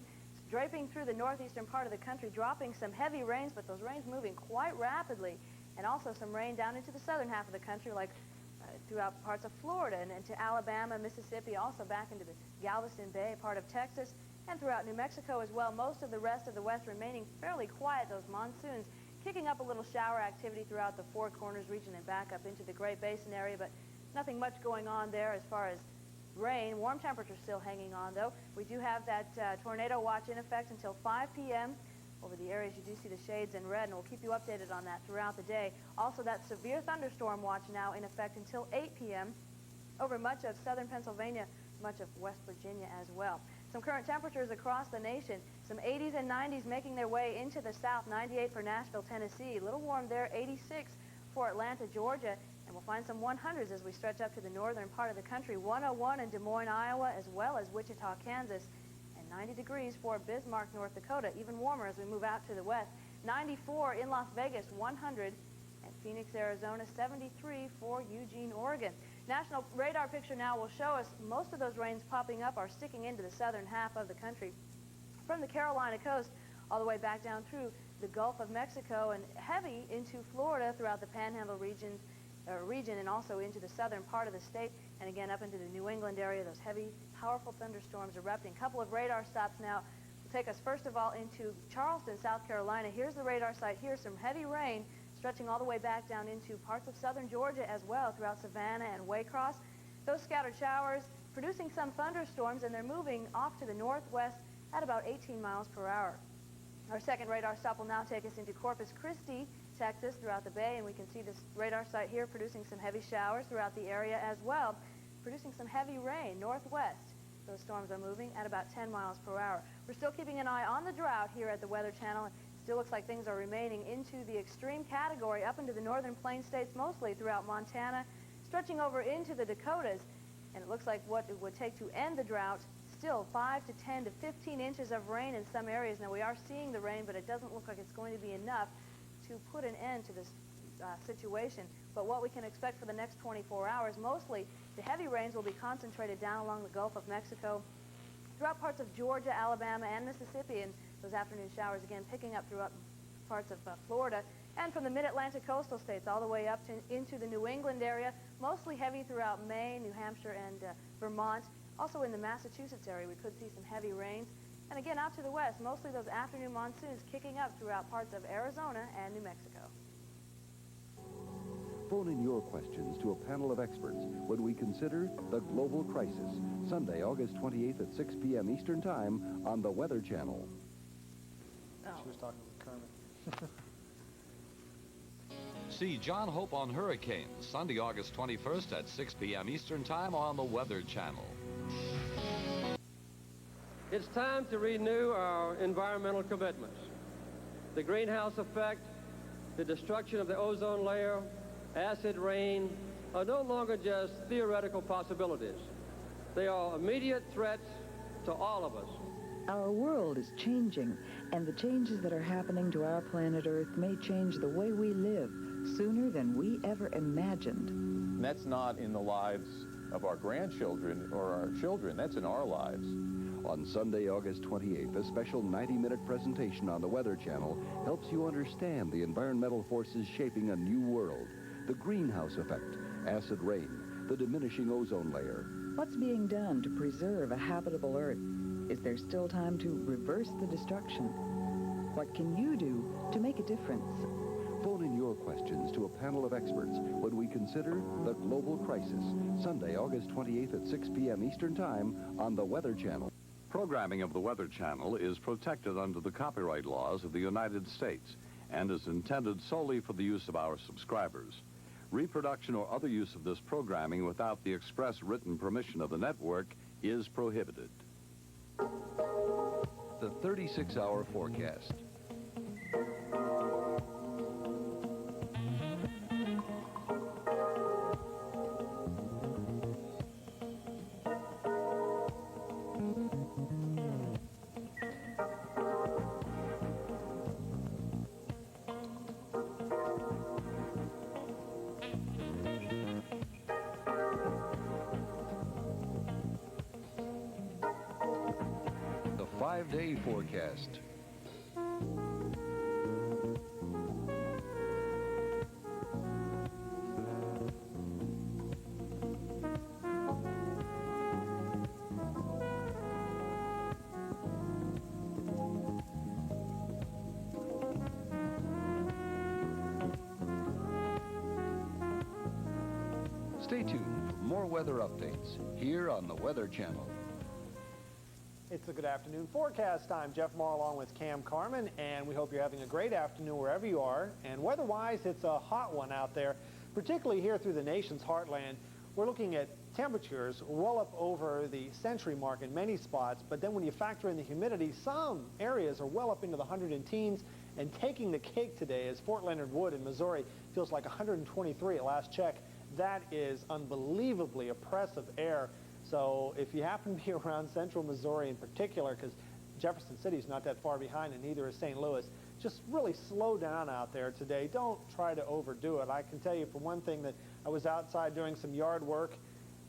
draping through the northeastern part of the country, dropping some heavy rains, but those rains moving quite rapidly, and also some rain down into the southern half of the country, like throughout parts of Florida and into Alabama, Mississippi, also back into the Galveston Bay, part of Texas, and throughout New Mexico as well. Most of the rest of the West remaining fairly quiet. Those monsoons kicking up a little shower activity throughout the Four Corners region and back up into the Great Basin area, but nothing much going on there as far as rain. Warm temperatures still hanging on, though. We do have that tornado watch in effect until 5 p.m. Over the areas, you do see the shades in red, and we'll keep you updated on that throughout the day. Also, that severe thunderstorm watch now in effect until 8 p.m. over much of southern Pennsylvania, much of West Virginia as well. Some current temperatures across the nation. Some 80s and 90s making their way into the south. 98 for Nashville, Tennessee. A little warm there. 86 for Atlanta, Georgia. And we'll find some 100s as we stretch up to the northern part of the country. 101 in Des Moines, Iowa, as well as Wichita, Kansas. And 90 degrees for Bismarck, North Dakota. Even warmer as we move out to the west. 94 in Las Vegas, 100. And Phoenix, Arizona, 73 for Eugene, Oregon. National radar picture now will show us most of those rains popping up are sticking into the southern half of the country. From the Carolina coast all the way back down through the Gulf of Mexico and heavy into Florida throughout the Panhandle region and also into the southern part of the state and again up into the New England area. Those heavy, powerful thunderstorms erupting. A couple of radar stops now will take us first of all into Charleston, South Carolina. Here's the radar site. Here's some heavy rain stretching all the way back down into parts of southern Georgia as well throughout Savannah and Waycross. Those scattered showers producing some thunderstorms, and they're moving off to the northwest at about 18 miles per hour. Our second radar stop will now take us into Corpus Christi, Texas, throughout the bay, and we can see this radar site here producing some heavy showers throughout the area as well, producing some heavy rain northwest. Those storms are moving at about 10 miles per hour. We're still keeping an eye on the drought here at the Weather Channel. Still looks like things are remaining into the extreme category up into the northern plain states, mostly throughout Montana, stretching over into the Dakotas. And it looks like what it would take to end the drought, still 5 to 10 to 15 inches of rain in some areas. Now, we are seeing the rain, but it doesn't look like it's going to be enough to put an end to this situation. But what we can expect for the next 24 hours, mostly the heavy rains will be concentrated down along the Gulf of Mexico, throughout parts of Georgia, Alabama, and Mississippi, and those afternoon showers again picking up throughout parts of Florida, and from the mid-Atlantic coastal states all the way up into the New England area, mostly heavy throughout Maine, New Hampshire, and Vermont. Also in the Massachusetts area, we could see some heavy rains. And again, out to the west, mostly those afternoon monsoons kicking up throughout parts of Arizona and New Mexico. Phone in your questions to a panel of experts when we consider the global crisis. Sunday, August 28th at 6 p.m. Eastern Time on the Weather Channel. She was talking with Kermit. See John Hope on hurricanes, Sunday, August 21st at 6 p.m. Eastern Time on the Weather Channel. It's time to renew our environmental commitments. The greenhouse effect, the destruction of the ozone layer, acid rain are no longer just theoretical possibilities. They are immediate threats to all of us. Our world is changing, and the changes that are happening to our planet Earth may change the way we live sooner than we ever imagined. And that's not in the lives of our grandchildren or our children. That's in our lives. On Sunday, August 28th, a special 90-minute presentation on the Weather Channel helps you understand the environmental forces shaping a new world. The greenhouse effect, acid rain, the diminishing ozone layer. What's being done to preserve a habitable Earth? Is there still time to reverse the destruction? What can you do to make a difference? Phone in your questions to a panel of experts when we consider the global crisis. Sunday, August 28th at 6 p.m. Eastern Time on the Weather Channel. Programming of the Weather Channel is protected under the copyright laws of the United States and is intended solely for the use of our subscribers. Reproduction or other use of this programming without the express written permission of the network is prohibited. The 36-hour forecast. The 5-day forecast. Stay tuned for more weather updates here on the Weather Channel. It's a good afternoon forecast time. Jeff Moore along with Cam Carmen, and we hope you're having a great afternoon wherever you are. And weather-wise, it's a hot one out there, particularly here through the nation's heartland. We're looking at temperatures well up over the century mark in many spots, but then when you factor in the humidity, some areas are well up into the 110s, and taking the cake today is Fort Leonard Wood in Missouri. Feels like 123 at last check. That is unbelievably oppressive air. So if you happen to be around central Missouri in particular, because Jefferson City is not that far behind and neither is St. Louis, just really slow down out there today. Don't try to overdo it. I can tell you for one thing that I was outside doing some yard work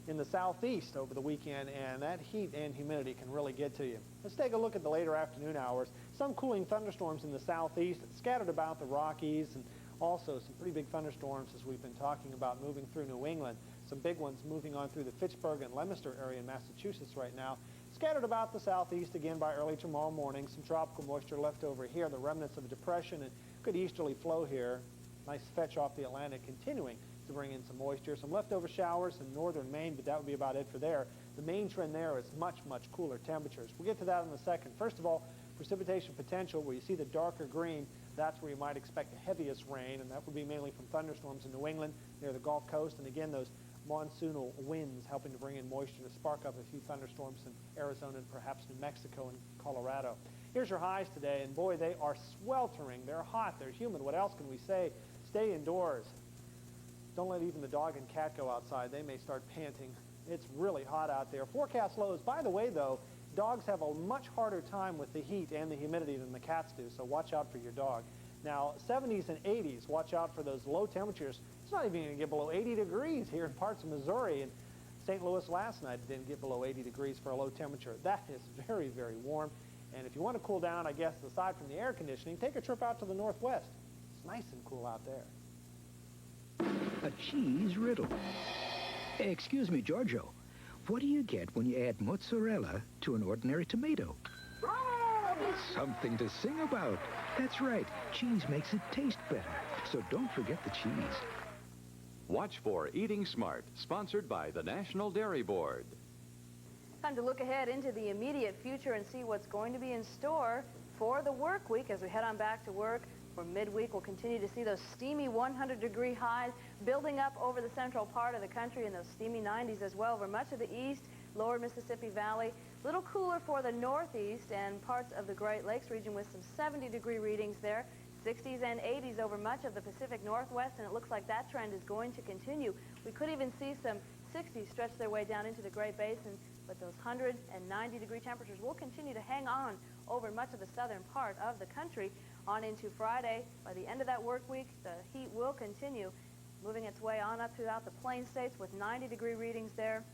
in the southeast over the weekend, and that heat and humidity can really get to you. Let's take a look at the later afternoon hours. Some cooling thunderstorms in the southeast, scattered about the Rockies, and also some pretty big thunderstorms as we've been talking about moving through New England. Some big ones moving on through the Fitchburg and Leominster area in Massachusetts right now. Scattered about the southeast again by early tomorrow morning. Some tropical moisture left over here, the remnants of a depression and good easterly flow here. Nice fetch off the Atlantic continuing to bring in some moisture. Some leftover showers in northern Maine, but that would be about it for there. The main trend there is much, much cooler temperatures. We'll get to that in a second. First of all, precipitation potential, where you see the darker green, that's where you might expect the heaviest rain, and that would be mainly from thunderstorms in New England near the Gulf Coast, and again, those monsoonal winds helping to bring in moisture to spark up a few thunderstorms in Arizona and perhaps New Mexico and Colorado. Here's your highs today, and boy, they are sweltering. They're hot. They're humid. What else can we say? Stay indoors. Don't let even the dog and cat go outside. They may start panting. It's really hot out there. Forecast lows. By the way, though, dogs have a much harder time with the heat and the humidity than the cats do, so watch out for your dog. Now, 70s and 80s, watch out for those low temperatures. It's not even going to get below 80 degrees here in parts of Missouri. And St. Louis last night didn't get below 80 degrees for a low temperature. That is very, very warm. And if you want to cool down, I guess, aside from the air conditioning, take a trip out to the northwest. It's nice and cool out there. A cheese riddle. Excuse me, Giorgio. What do you get when you add mozzarella to an ordinary tomato? Something to sing about. That's right. Cheese makes it taste better. So don't forget the cheese. Watch for Eating Smart, sponsored by the National Dairy Board. Time to look ahead into the immediate future and see what's going to be in store for the work week as we head on back to work. For midweek, we'll continue to see those steamy 100-degree highs building up over the central part of the country and those steamy 90s as well over much of the east, lower Mississippi Valley. A little cooler for the northeast and parts of the Great Lakes region with some 70-degree readings there. 60s and 80s over much of the Pacific Northwest, and it looks like that trend is going to continue. We could even see some 60s stretch their way down into the Great Basin, but those 100 and 90-degree temperatures will continue to hang on over much of the southern part of the country on into Friday. By the end of that work week, the heat will continue, moving its way on up throughout the plain states with 90-degree readings there.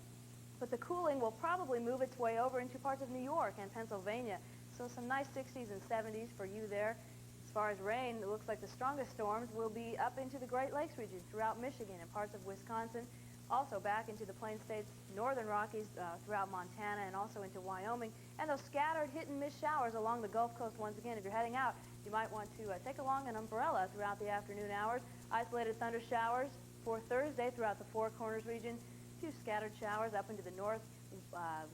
But the cooling will probably move its way over into parts of New York and Pennsylvania, so some nice 60s and 70s for you there. As far as rain, it looks like the strongest storms will be up into the Great Lakes region throughout Michigan and parts of Wisconsin, also back into the Plain States, northern Rockies, throughout Montana and also into Wyoming, and those scattered hit-and-miss showers along the Gulf Coast. Once again, if you're heading out, you might want to take along an umbrella throughout the afternoon hours. Isolated thunder showers for Thursday throughout the Four Corners region. A few scattered showers up into the north,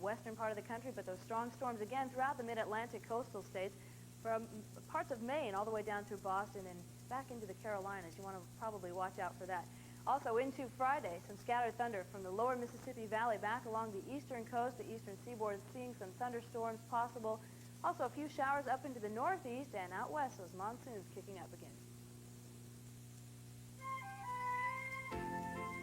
western part of the country, but those strong storms again throughout the mid-Atlantic coastal states, from parts of Maine all the way down through Boston and back into the Carolinas. You want to probably watch out for that. Also into Friday, some scattered thunder from the lower Mississippi Valley back along the eastern coast, the eastern seaboard, seeing some thunderstorms possible. Also a few showers up into the northeast and out west, those monsoons kicking up again.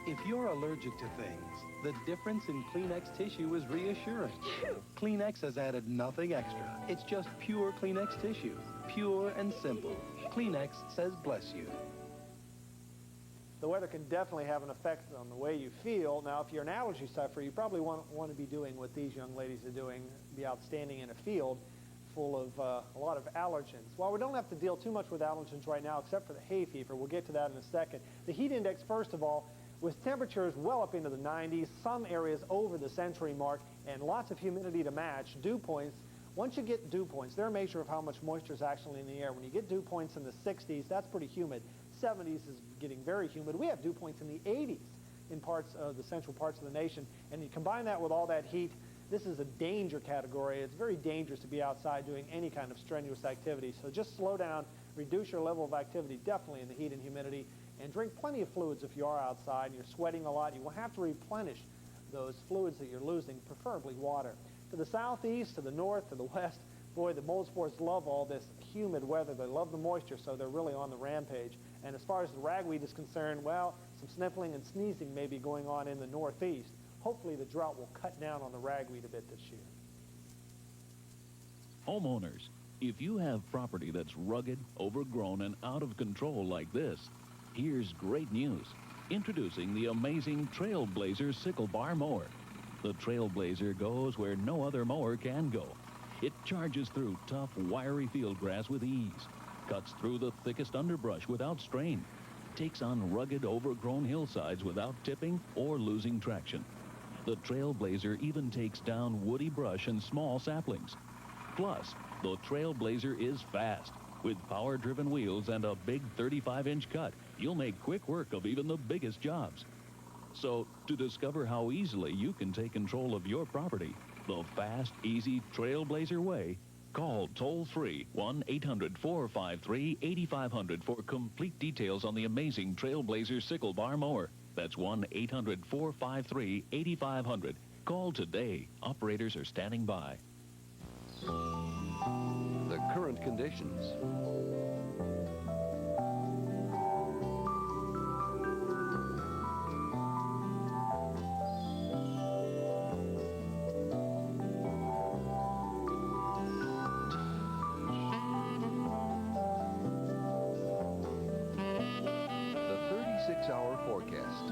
If you're allergic to things, the difference in Kleenex tissue is reassuring. Kleenex has added nothing extra. It's just pure Kleenex tissue. Pure and simple. Kleenex says bless you. The weather can definitely have an effect on the way you feel. Now, if you're an allergy sufferer, you probably want to be doing what these young ladies are doing, be out standing in a field full of a lot of allergens. While we don't have to deal too much with allergens right now, except for the hay fever, we'll get to that in a second. The heat index, first of all, with temperatures well up into the 90s, some areas over the century mark, and lots of humidity to match, dew points. Once you get dew points, they're a measure of how much moisture is actually in the air. When you get dew points in the 60s, that's pretty humid. 70s is getting very humid. We have dew points in the 80s in parts of the central parts of the nation, and you combine that with all that heat, this is a danger category. It's very dangerous to be outside doing any kind of strenuous activity. So just slow down, reduce your level of activity, definitely in the heat and humidity, and drink plenty of fluids if you are outside and you're sweating a lot. You will have to replenish those fluids that you're losing, preferably water. To the southeast, to the north, to the west, boy, the mold spores love all this humid weather. They love the moisture, so they're really on the rampage. And as far as the ragweed is concerned, well, some sniffling and sneezing may be going on in the northeast. Hopefully the drought will cut down on the ragweed a bit this year. Homeowners, if you have property that's rugged, overgrown, and out of control like this, here's great news. Introducing the amazing Trailblazer Sickle Bar Mower. The Trailblazer goes where no other mower can go. It charges through tough, wiry field grass with ease, cuts through the thickest underbrush without strain, takes on rugged, overgrown hillsides without tipping or losing traction. The Trailblazer even takes down woody brush and small saplings. Plus, the Trailblazer is fast. With power-driven wheels and a big 35-inch cut, you'll make quick work of even the biggest jobs. So, to discover how easily you can take control of your property, the fast, easy Trailblazer way, call toll-free 1-800-453-8500 for complete details on the amazing Trailblazer Sickle Bar Mower. That's 1-800-453-8500. Call today. Operators are standing by. The current conditions. The 36-hour forecast.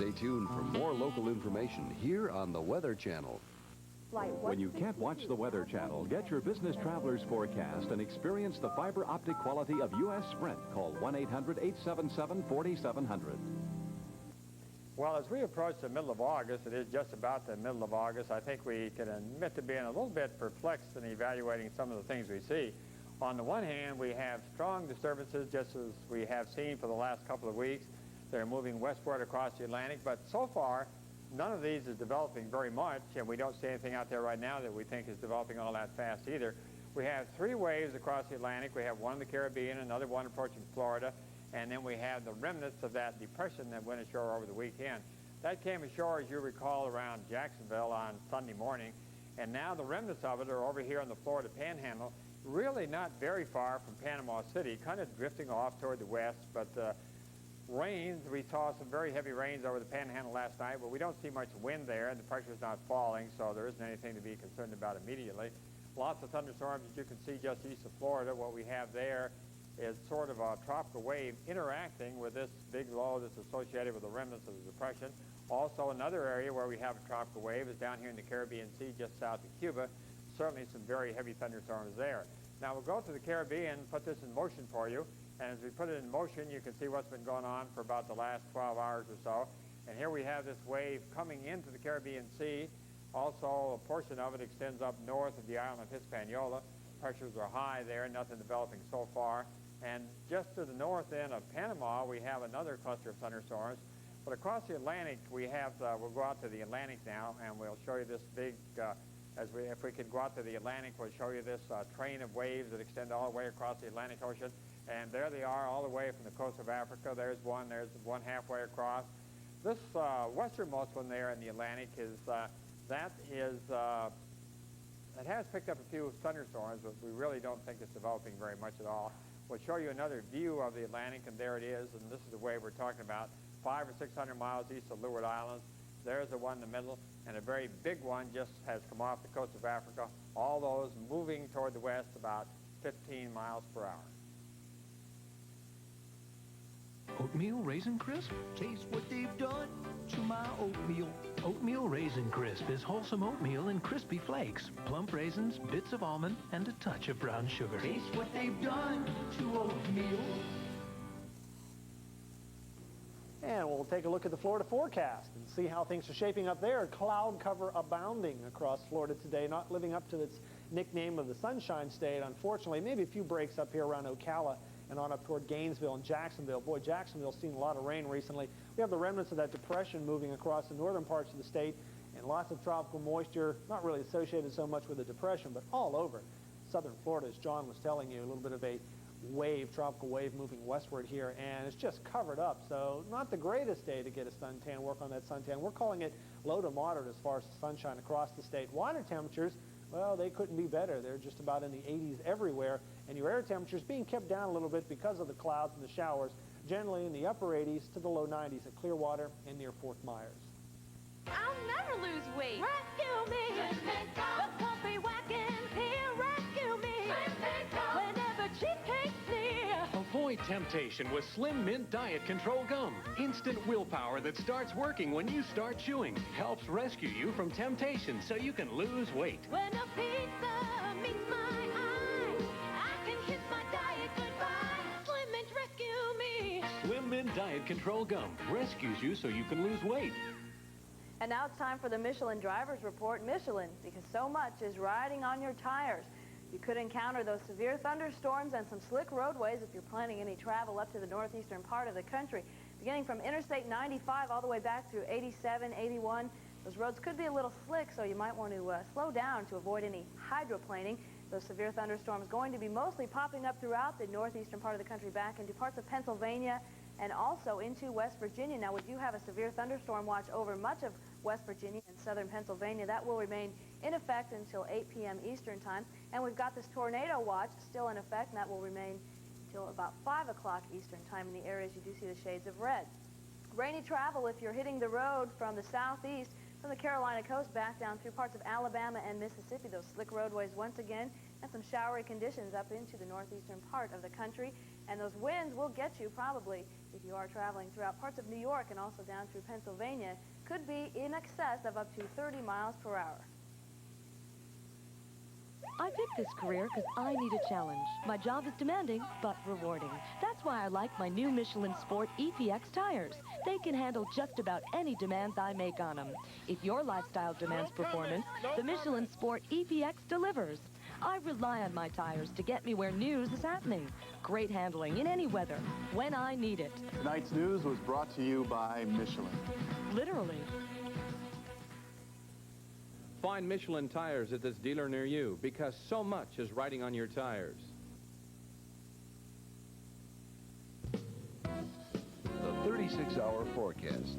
Stay tuned for more local information here on the Weather Channel. When you can't watch the Weather Channel, get your business traveler's forecast and experience the fiber optic quality of U.S. Sprint. Call 1-800-877-4700. Well, as we approach the middle of August, it is just about the middle of August, I think we can admit to being a little bit perplexed in evaluating some of the things we see. On the one hand, we have strong disturbances, just as we have seen for the last couple of weeks. They're moving westward across the Atlantic, but so far, none of these is developing very much, and we don't see anything out there right now that we think is developing all that fast either. We have 3 waves across the Atlantic. We have one in the Caribbean, another one approaching Florida, and then we have the remnants of that depression that went ashore over the weekend. That came ashore, as you recall, around Jacksonville on Sunday morning, and now the remnants of it are over here in the Florida Panhandle, really not very far from Panama City, kind of drifting off toward the west, but rains, we saw some very heavy rains over the Panhandle last night, but we don't see much wind there, and the pressure is not falling, so there isn't anything to be concerned about immediately. Lots of thunderstorms, as you can see just east of Florida. What we have there is sort of a tropical wave interacting with this big low that's associated with the remnants of the depression. Also, another area where we have a tropical wave is down here in the Caribbean Sea, just south of Cuba. Certainly some very heavy thunderstorms there. Now, we'll go to the Caribbean, put this in motion for you. And as we put it in motion, you can see what's been going on for about the last 12 hours or so. And here we have this wave coming into the Caribbean Sea. Also, a portion of it extends up north of the island of Hispaniola. Pressures are high there, nothing developing so far. And just to the north end of Panama, we have another cluster of thunderstorms. But across the Atlantic, we have, we'll go out to the Atlantic now, and we'll show you this big, if we could go out to the Atlantic, we'll show you this train of waves that extend all the way across the Atlantic Ocean. And there they are all the way from the coast of Africa. There's one halfway across. This westernmost one there in the Atlantic is, it has picked up a few thunderstorms, but we really don't think it's developing very much at all. We'll show you another view of the Atlantic, and there it is, and this is the wave we're talking about, 500 or 600 miles east of Leeward Islands. There's the one in the middle, and a very big one just has come off the coast of Africa. All those moving toward the west about 15 miles per hour. Oatmeal Raisin Crisp? Taste what they've done to my oatmeal. Oatmeal Raisin Crisp is wholesome oatmeal in crispy flakes, plump raisins, bits of almond, and a touch of brown sugar. Taste what they've done to oatmeal. And we'll take a look at the Florida forecast and see how things are shaping up there. Cloud cover abounding across Florida today, not living up to its nickname of the Sunshine State, unfortunately. Maybe a few breaks up here around Ocala and on up toward Gainesville and Jacksonville. Boy, Jacksonville's seen a lot of rain recently. We have the remnants of that depression moving across the northern parts of the state, and lots of tropical moisture, not really associated so much with the depression, but all over southern Florida, as John was telling you, a little bit of a wave, tropical wave moving westward here, and it's just covered up. So not the greatest day to get a suntan, work on that suntan. We're calling it low to moderate as far as the sunshine across the state. Water temperatures, well, they couldn't be better. They're just about in the 80s everywhere, and your air temperatures being kept down a little bit because of the clouds and the showers, generally in the upper 80s to the low 90s at Clearwater and near Fort Myers. I'll never lose weight. Rescue me. The puppy wagon here. Rescue me. Whenever cheesecake near. Avoid temptation with Slim Mint Diet Control Gum. Instant willpower that starts working when you start chewing. Helps rescue you from temptation so you can lose weight. When a pizza meets my eye, I can kiss my diet goodbye. Slim Mint rescue me. Slim Mint Diet Control Gum rescues you so you can lose weight. And now it's time for the Michelin Driver's Report. Michelin, because so much is riding on your tires. You could encounter those severe thunderstorms and some slick roadways if you're planning any travel up to the northeastern part of the country. Beginning from Interstate 95 all the way back through 87, 81, those roads could be a little slick, so you might want to slow down to avoid any hydroplaning. Those severe thunderstorms going to be mostly popping up throughout the northeastern part of the country, back into parts of Pennsylvania and also into West Virginia. Now, we do have a severe thunderstorm watch over much of West Virginia and southern Pennsylvania. That will remain in effect until 8 p.m. Eastern time. And we've got this tornado watch still in effect, and that will remain until about 5 o'clock Eastern time in the areas you do see the shades of red. Rainy travel if you're hitting the road from the southeast, from the Carolina coast back down through parts of Alabama and Mississippi. Those slick roadways once again, and some showery conditions up into the northeastern part of the country. And those winds will get you probably if you are traveling throughout parts of New York and also down through Pennsylvania, could be in excess of up to 30 miles per hour. I picked this career because I need a challenge. My job is demanding, but rewarding. That's why I like my new Michelin Sport EPX tires. They can handle just about any demands I make on them. If your lifestyle demands performance, the Michelin Sport EPX delivers. I rely on my tires to get me where news is happening. Great handling in any weather, when I need it. Tonight's news was brought to you by Michelin. Literally. Find Michelin tires at this dealer near you, because so much is riding on your tires. The 36-hour forecast.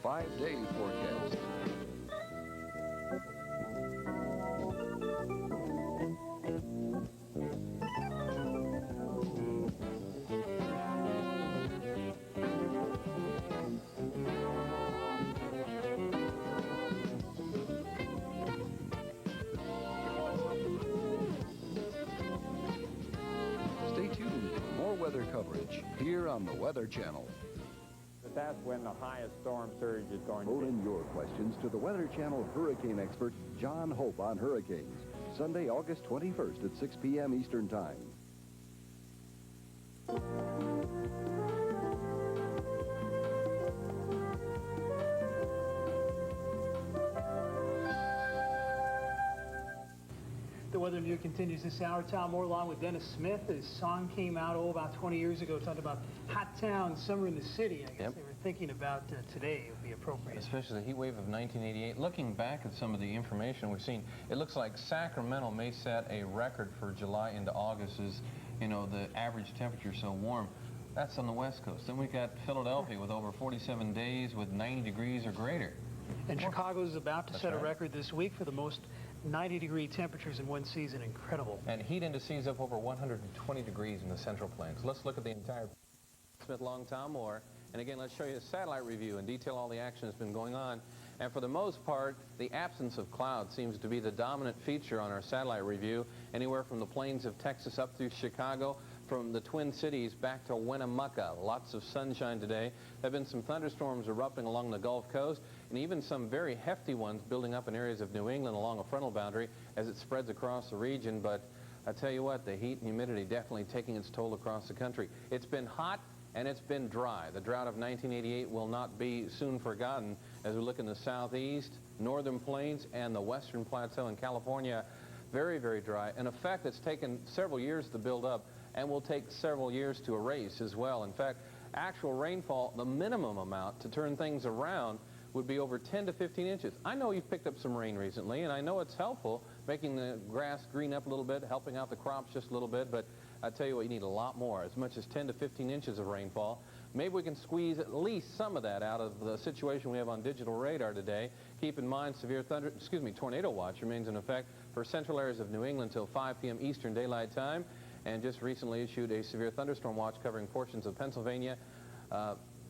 Five-day forecast. Stay tuned for more weather coverage here on the Weather Channel. That's when the highest storm surge is going to be. Phone in your questions to the Weather Channel hurricane expert, John Hope, on hurricanes. Sunday, August 21st at 6 p.m. Eastern Time. The Weather News continues this hour. Tom Moore along with Dennis Smith. His song came out about 20 years ago talking about hot town, summer in the city. I guess they were thinking about today it would be appropriate. Especially the heat wave of 1988. Looking back at some of the information we've seen, it looks like Sacramento may set a record for July into August as, you know, the average temperature so warm. That's on the West Coast. Then we've got Philadelphia with over 47 days with 90 degrees or greater. And Chicago is about to set a record this week for the most 90-degree temperatures in one season. Incredible. And heat indices up over 120 degrees in the Central Plains. Let's look at the entire Smith Long Tom Moore. And again, let's show you a satellite review and detail all the action that's been going on. And for the most part, the absence of cloud seems to be the dominant feature on our satellite review. Anywhere from the plains of Texas up through Chicago, from the Twin Cities back to Winnemucca. Lots of sunshine today. There have been some thunderstorms erupting along the Gulf Coast, and even some very hefty ones building up in areas of New England along a frontal boundary as it spreads across the region. But I tell you what, the heat and humidity definitely taking its toll across the country. It's been hot and it's been dry. The drought of 1988 will not be soon forgotten as we look in the southeast, northern plains, and the western plateau in California. Very, very dry. An effect that's taken several years to build up and will take several years to erase as well. In fact, actual rainfall, the minimum amount to turn things around would be over 10 to 15 inches. I know you've picked up some rain recently, and I know it's helpful, making the grass green up a little bit, helping out the crops just a little bit, but I tell you what, you need a lot more, as much as 10 to 15 inches of rainfall. Maybe we can squeeze at least some of that out of the situation we have on digital radar today. Keep in mind, tornado watch remains in effect for central areas of New England until 5 p.m. Eastern Daylight Time, and just recently issued a severe thunderstorm watch covering portions of Pennsylvania,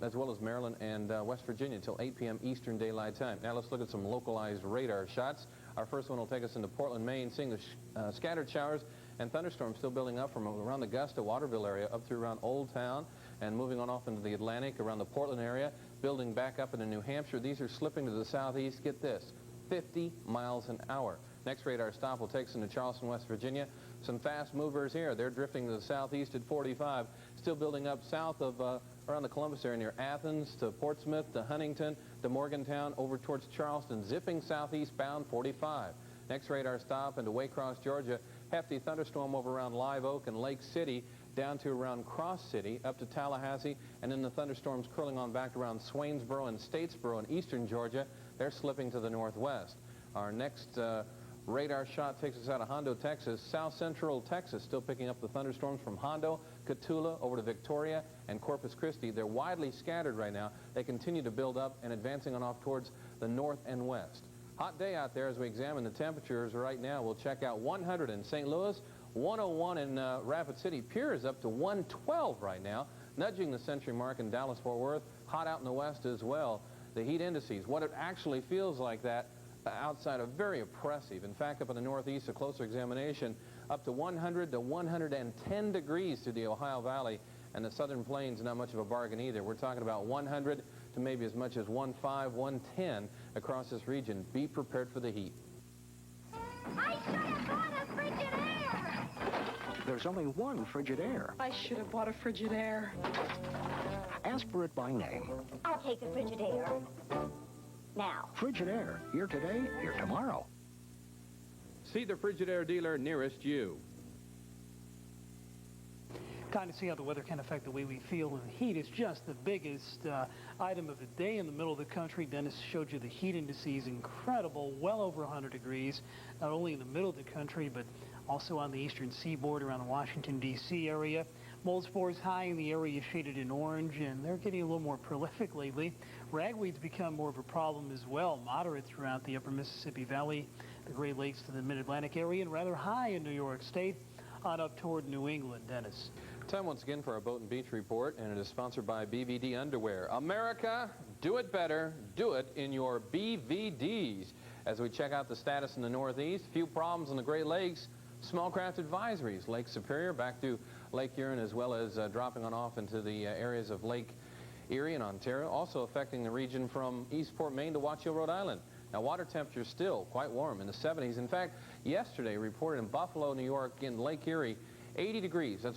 as well as Maryland and West Virginia until 8 p.m. Eastern Daylight Time. Now let's look at some localized radar shots. Our first one will take us into Portland, Maine, seeing the scattered showers and thunderstorms still building up from around the Augusta, Waterville area up through around Old Town and moving on off into the Atlantic around the Portland area, building back up into New Hampshire. These are slipping to the southeast. Get this, 50 miles an hour. Next radar stop will take us into Charleston, West Virginia. Some fast movers here. They're drifting to the southeast at 45, still building up south of around the Columbus area near Athens to Portsmouth to Huntington to Morgantown over towards Charleston, zipping southeast bound 45. Next radar stop into Waycross, Georgia. Hefty thunderstorm over around Live Oak and Lake City down to around Cross City up to Tallahassee, and then the thunderstorms curling on back around Swainsboro and Statesboro in eastern Georgia. They're slipping to the northwest. Our next radar shot takes us out of Hondo, Texas. South central Texas still picking up the thunderstorms from Hondo, Cotulla, over to Victoria and Corpus Christi. They're widely scattered right now. They continue to build up and advancing on off towards the north and west. Hot day out there as we examine the temperatures right now. We'll check out 100 in St. Louis, 101 in Rapid City. Pierre is up to 112 right now, nudging the century mark in Dallas-Fort Worth. Hot out in the west as well. The heat indices, what it actually feels like that outside of very oppressive. In fact, up in the northeast, a closer examination, up to 100 to 110 degrees to the Ohio Valley, and the southern plains, not much of a bargain either. We're talking about 100 to maybe as much as 105, 110 across this region. Be prepared for the heat. I should have bought a Frigidaire. There's only one Frigidaire. I should have bought a Frigidaire. Ask for it by name. I'll take the Frigidaire. Now. Frigidaire. Here today, here tomorrow. See the Frigidaire dealer nearest you. Kind of see how the weather can affect the way we feel, and the heat is just the biggest item of the day in the middle of the country. Dennis showed you the heat indices, incredible, well over 100 degrees, not only in the middle of the country, but also on the eastern seaboard around the Washington, D.C. area. Mold spores high in the area shaded in orange, and they're getting a little more prolific lately. Ragweeds become more of a problem as well, moderate throughout the upper Mississippi Valley, the Great Lakes to the mid-Atlantic area, and rather high in New York State on up toward New England. Dennis. Time once again for our Boat and Beach Report, and it is sponsored by BVD Underwear. America, do it better. Do it in your BVDs. As we check out the status in the Northeast, few problems in the Great Lakes. Small craft advisories, Lake Superior back to Lake Huron, as well as dropping on off into the areas of Lake Erie and Ontario, also affecting the region from Eastport, Maine to Watch Hill, Rhode Island. Now, water temperature is still quite warm in the 70s. In fact, yesterday reported in Buffalo, New York, in Lake Erie, 80 degrees. That's one